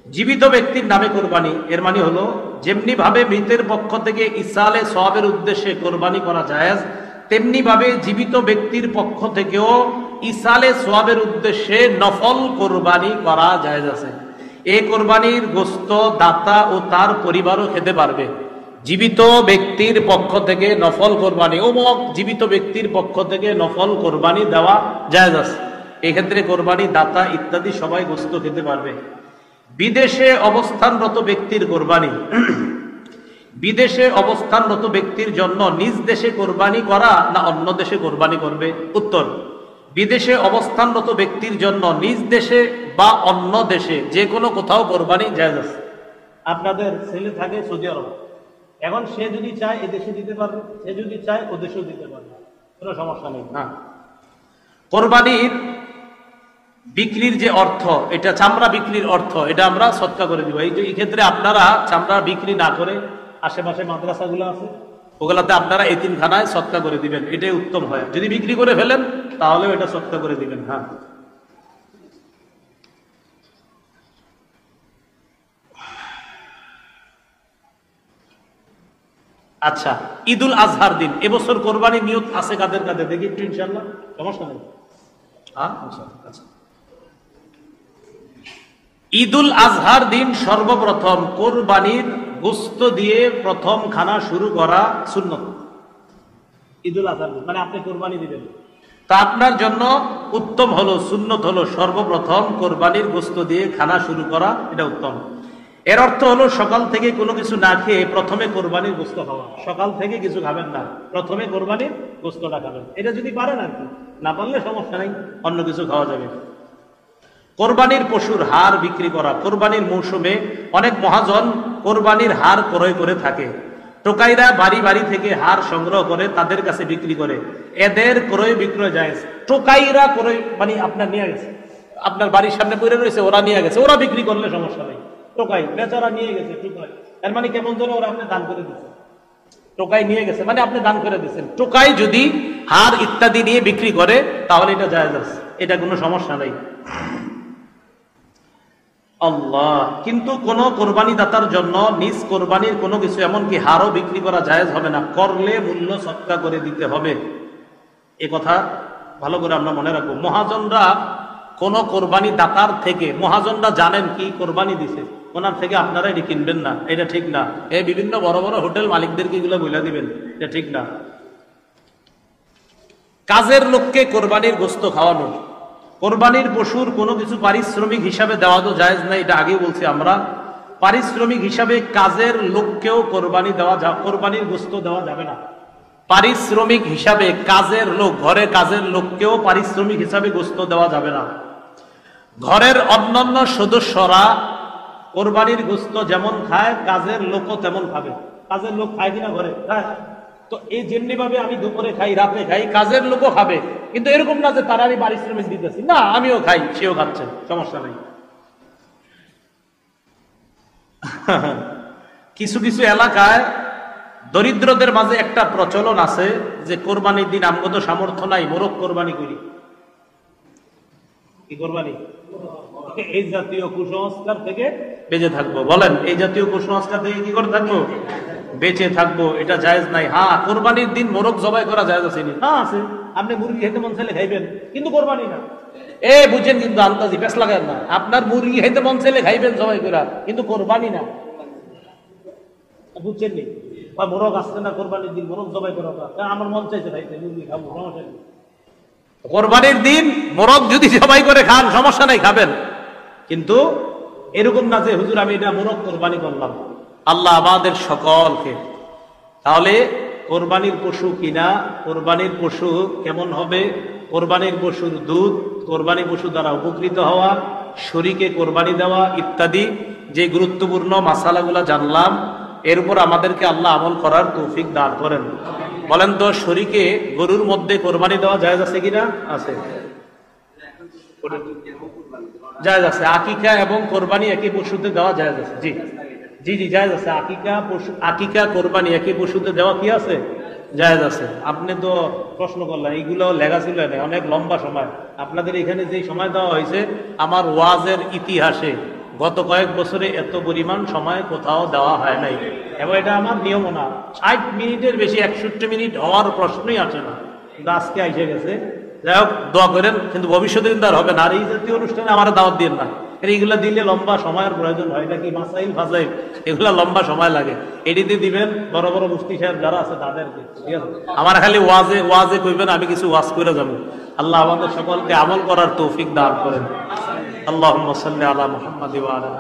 জীবিত ব্যক্তির নামে কোরবানি, এর মানে হলো যেমনি ভাবে মৃতের পক্ষ থেকে ইসালে সওয়াবের উদ্দেশ্যে কোরবানি করা জায়েজ, তেমনি ভাবে জীবিত ব্যক্তির পক্ষ থেকেও ইসালে সওয়াবের উদ্দেশ্যে নফল কোরবানি করা জায়েজ আছে। এই কোরবানির গোশত দাতা ও তার পরিবারও খেতে পারবে। জীবিত ব্যক্তির পক্ষ থেকে নফল কোরবানি, অমুক জীবিত ব্যক্তির পক্ষ থেকে নফল কোরবানি দেওয়া জায়েজ আছে, এক্ষেত্রে কোরবানি দাতা ইত্যাদি সবাই গোশত খেতে পারবে। বিদেশে অবস্থানরত ব্যক্তির কোরবানি, বিদেশে অবস্থানরত ব্যক্তির জন্য নিজ দেশে কোরবানি করা না অন্য দেশে কোরবানি করবে? উত্তর, বিদেশে অবস্থানরত ব্যক্তির জন্য নিজ দেশে বা অন্য দেশে যে কোনো কোথাও কোরবানি জায়েজ আছে। আপনাদের ছেলে থাকে সৌদি আরব, এখন সে যদি চায় এ দেশে দিতে পারবে, সে যদি চায় ও দেশেও দিতে পারবে, কোনো সমস্যা নেই। হ্যাঁ, কোরবানির বিক্রির যে অর্থ, এটা চামড়া বিক্রির অর্থ, এটা আমরা সদকা করে দিব। এই ক্ষেত্রে আপনারা চামড়া বিক্রি না করে আশেপাশে মাদ্রাসাগুলো আছে ওগুলাতে আপনারা এতিমখানায় সদকা করে দিবেন, এটাই উত্তম হয়। যদি বিক্রি করে ফেলেন তাহলেও এটা সদকা করে দিবেন। হ্যাঁ, আচ্ছা, ঈদুল আজহার দিন এবছর কোরবানি নিয়ত আছে কাদের কাদের, দেখি একটু ইনশাআল্লাহ, সমস্যা নেই। হ্যাঁ, আচ্ছা, ঈদুল আজহার দিন সর্বপ্রথম কোরবানির গোশত দিয়ে প্রথম খানা শুরু করা সুন্নত। ঈদুল আজহার দিন মানে আপনি কোরবানি দিবেন, তা আপনার জন্য উত্তম হলো, সুন্নত হলো সর্বপ্রথম কোরবানির গোশত দিয়ে খানা শুরু করা, এটা উত্তম। এর অর্থ হলো সকাল থেকে কোনো কিছু না খেয়ে প্রথমে কোরবানির গোশত খাওয়া, সকাল থেকে কিছু খাবেন না, প্রথমে কোরবানির গোশতটা খাবেন। এটা যদি পারেন আর কি, না পারলে সমস্যা নেই, অন্য কিছু খাওয়া যাবে। কোরবানির পশুর হাড় বিক্রি করা, কোরবানির মৌসুমে অনেক মহাজন কোরবানির হাড় ক্রয় করে থাকে। টোকাইরা বাড়ি বাড়ি থেকে হাড় সংগ্রহ করে তাদের কাছে বিক্রি করে, এদের ক্রয় বিক্রয় জায়েজ। টোকাইরা ক্রয় মানে আপনার নিয়ে গেছে, আপনার বাড়ির সামনে পড়ে রয়েছে, ওরা নিয়ে গেছে, ওরা বিক্রি করলে সমস্যা নেই। টোকাই বেচারা নিয়ে গেছে, টোকাই এর মানে কেমন ধরে ওরা আপনি দান করে দিচ্ছেন, টোকাই নিয়ে গেছে মানে আপনি দান করে দিচ্ছেন। টোকাই যদি হাড় ইত্যাদি নিয়ে বিক্রি করে তাহলে এটা জায়েজ আছে, এটা কোনো সমস্যা নেই। আল্লাহ, কিন্তু কোন কোরবানি দাতার জন্য নিজ কোরবানির কোনো কিছু এমনকি হাড়ও বিক্রি করা জায়েজ হবে না, করলে মূল্য সৎকা করে দিতে হবে। এ কথা ভালো করে আমরা মনে রাখবো। মহাজনরা কোন কোরবানি দাতার থেকে, মহাজনরা জানেন কি কোরবানি দিছে, ওনার থেকে আপনারা এটি কিনবেন না, এটা ঠিক না। এই বিভিন্ন বড় বড় হোটেল মালিকদেরকে এগুলো বলে দিবেন, এটা ঠিক না। কাজের লোককে কোরবানির গোশত খাওয়ানো, কোরবানির পশুর কোনো কিছু পারিশ্রমিক হিসাবে দেওয়া তো জায়েজ নাই, এটা আগেও বলছি আমরা। পারিশ্রমিক হিসাবে কাজের লোককেও কোরবানি দেওয়া, কোরবানির গোশত দেওয়া যাবে না। পারিশ্রমিক হিসাবে কাজের লোক, ঘরে কাজের লোককেও পারিশ্রমিক হিসাবে গোশত দেওয়া যাবে না। ঘরের অন্যান্য সদস্যরা কোরবানির গোশত যেমন খায় কাজের লোকও তেমন খাবে। কাজের লোক খায় কিনা ঘরে? খায়। তো এই যেমনি ভাবে আমি দুপুরে খাই, রাতে খাই, কাজের লোকও খাবে। কিন্তু এরকম না যে তারারই পারিশ্রমিক দিতেছি, না, আমিও খাই, সেও খাচ্ছে, সমস্যা নেই। কিছু কিছু এলাকায় দরিদ্রদের মাঝে একটা প্রচলন আছে যে কোরবানির দিন আমগো তো সামর্থ্য নাই, মোরগ কোরবানি করি। কি কোরবানি? এই জাতীয় কুসংস্কার থেকে বেঁচে থাকবো। বলেন, এই জাতীয় কুসংস্কার থেকে কি করে থাকবো? বেঁচে থাকবো। এটা জায়েজ নাই। হ্যাঁ, কোরবানির দিন মোরগ জবাই করা জায়েজ আছে? হ্যাঁ আছে। আপনি মুরগি খেতে মন চাইলে খাইবেন, কিন্তু কোরবানি না। বুঝছেন? কিন্তু আন্দাজি পেছ লাগান না। আপনার মুরগি খাইতে মন চাইলে খাইবেন জবাই করা, কিন্তু কোরবানি না। বুঝছেন নি? মোরগ আসছে না কোরবানির দিন, মোরগ জবাই করা, আমার মন চাইছে খাইতে, মুরগি খাবো, সমস্যা নেই। কোরবানির দিন মোরগ যদি জবাই করে খান, সমস্যা নাই, খাবেন। কিন্তু এরকম না যে হুজুর আমি এটা মোরগ কোরবানি করলাম। আল্লাহ আমাদের সকলকে, তাহলে কোরবানির পশু কিনা, কোরবানির পশু কেমন হবে, কোরবানির পশুর দুধ, কোরবানি পশু দ্বারা উপকৃত হওয়া, শরীকে কোরবানি দেওয়া ইত্যাদি যে গুরুত্বপূর্ণ মাসালাগুলা জানলাম, এর উপর আমাদেরকে আল্লাহ আমল করার তৌফিক দান করেন। বলেন তো, শরীকে গরুর মধ্যে কোরবানি দেওয়া জায়েজ আছে কিনা? আছে, জায়েজ আছে। আকিকা এবং কোরবানি একই পশুতে দেওয়া জায়েজ আছে। জি জি জি, জায়েজ আছে। আকিকা কোরবানি একই পশুতে দেওয়া কি আছে? জায়েজ আছে। আপনি তো প্রশ্ন করলেন, এইগুলো লেখা ছিল না, অনেক লম্বা সময়। আপনাদের এখানে যে সময় দেওয়া হয়েছে, আমার ওয়াজের ইতিহাসে গত কয়েক বছরে এত পরিমাণ সময় কোথাও দেওয়া হয় নাই, এবং এটা আমার নিয়মও না। 60 মিনিটের বেশি 61 মিনিট হওয়ার প্রশ্নই আসে না, কিন্তু আজকে এসে গেছে। যাই হোক, দোয়া করেন, কিন্তু ভবিষ্যতে কিন্তু আর হবে না। আর এই জাতীয় অনুষ্ঠানে আমার দাওয়াত দিয়ে না, এইগুলা দিলে লম্বা সময়ের প্রয়োজন হয়। এটা কি মাসাইল ফাজাইল, এগুলা লম্বা সময় লাগে। এটিতে দিবেন বড় বড় মুফতি সাহেব যারা আছে তাদেরকে, ঠিক আছে? আমার খালি ওয়াজে কইবেন, আমি কিছু ওয়াজ করে যাবো। আল্লাহ আমাদের সকলকে আমল করার তৌফিক দান করেন। আল্লাহুম্মা সাল্লি আলা মুহাম্মাদ ওয়া আলা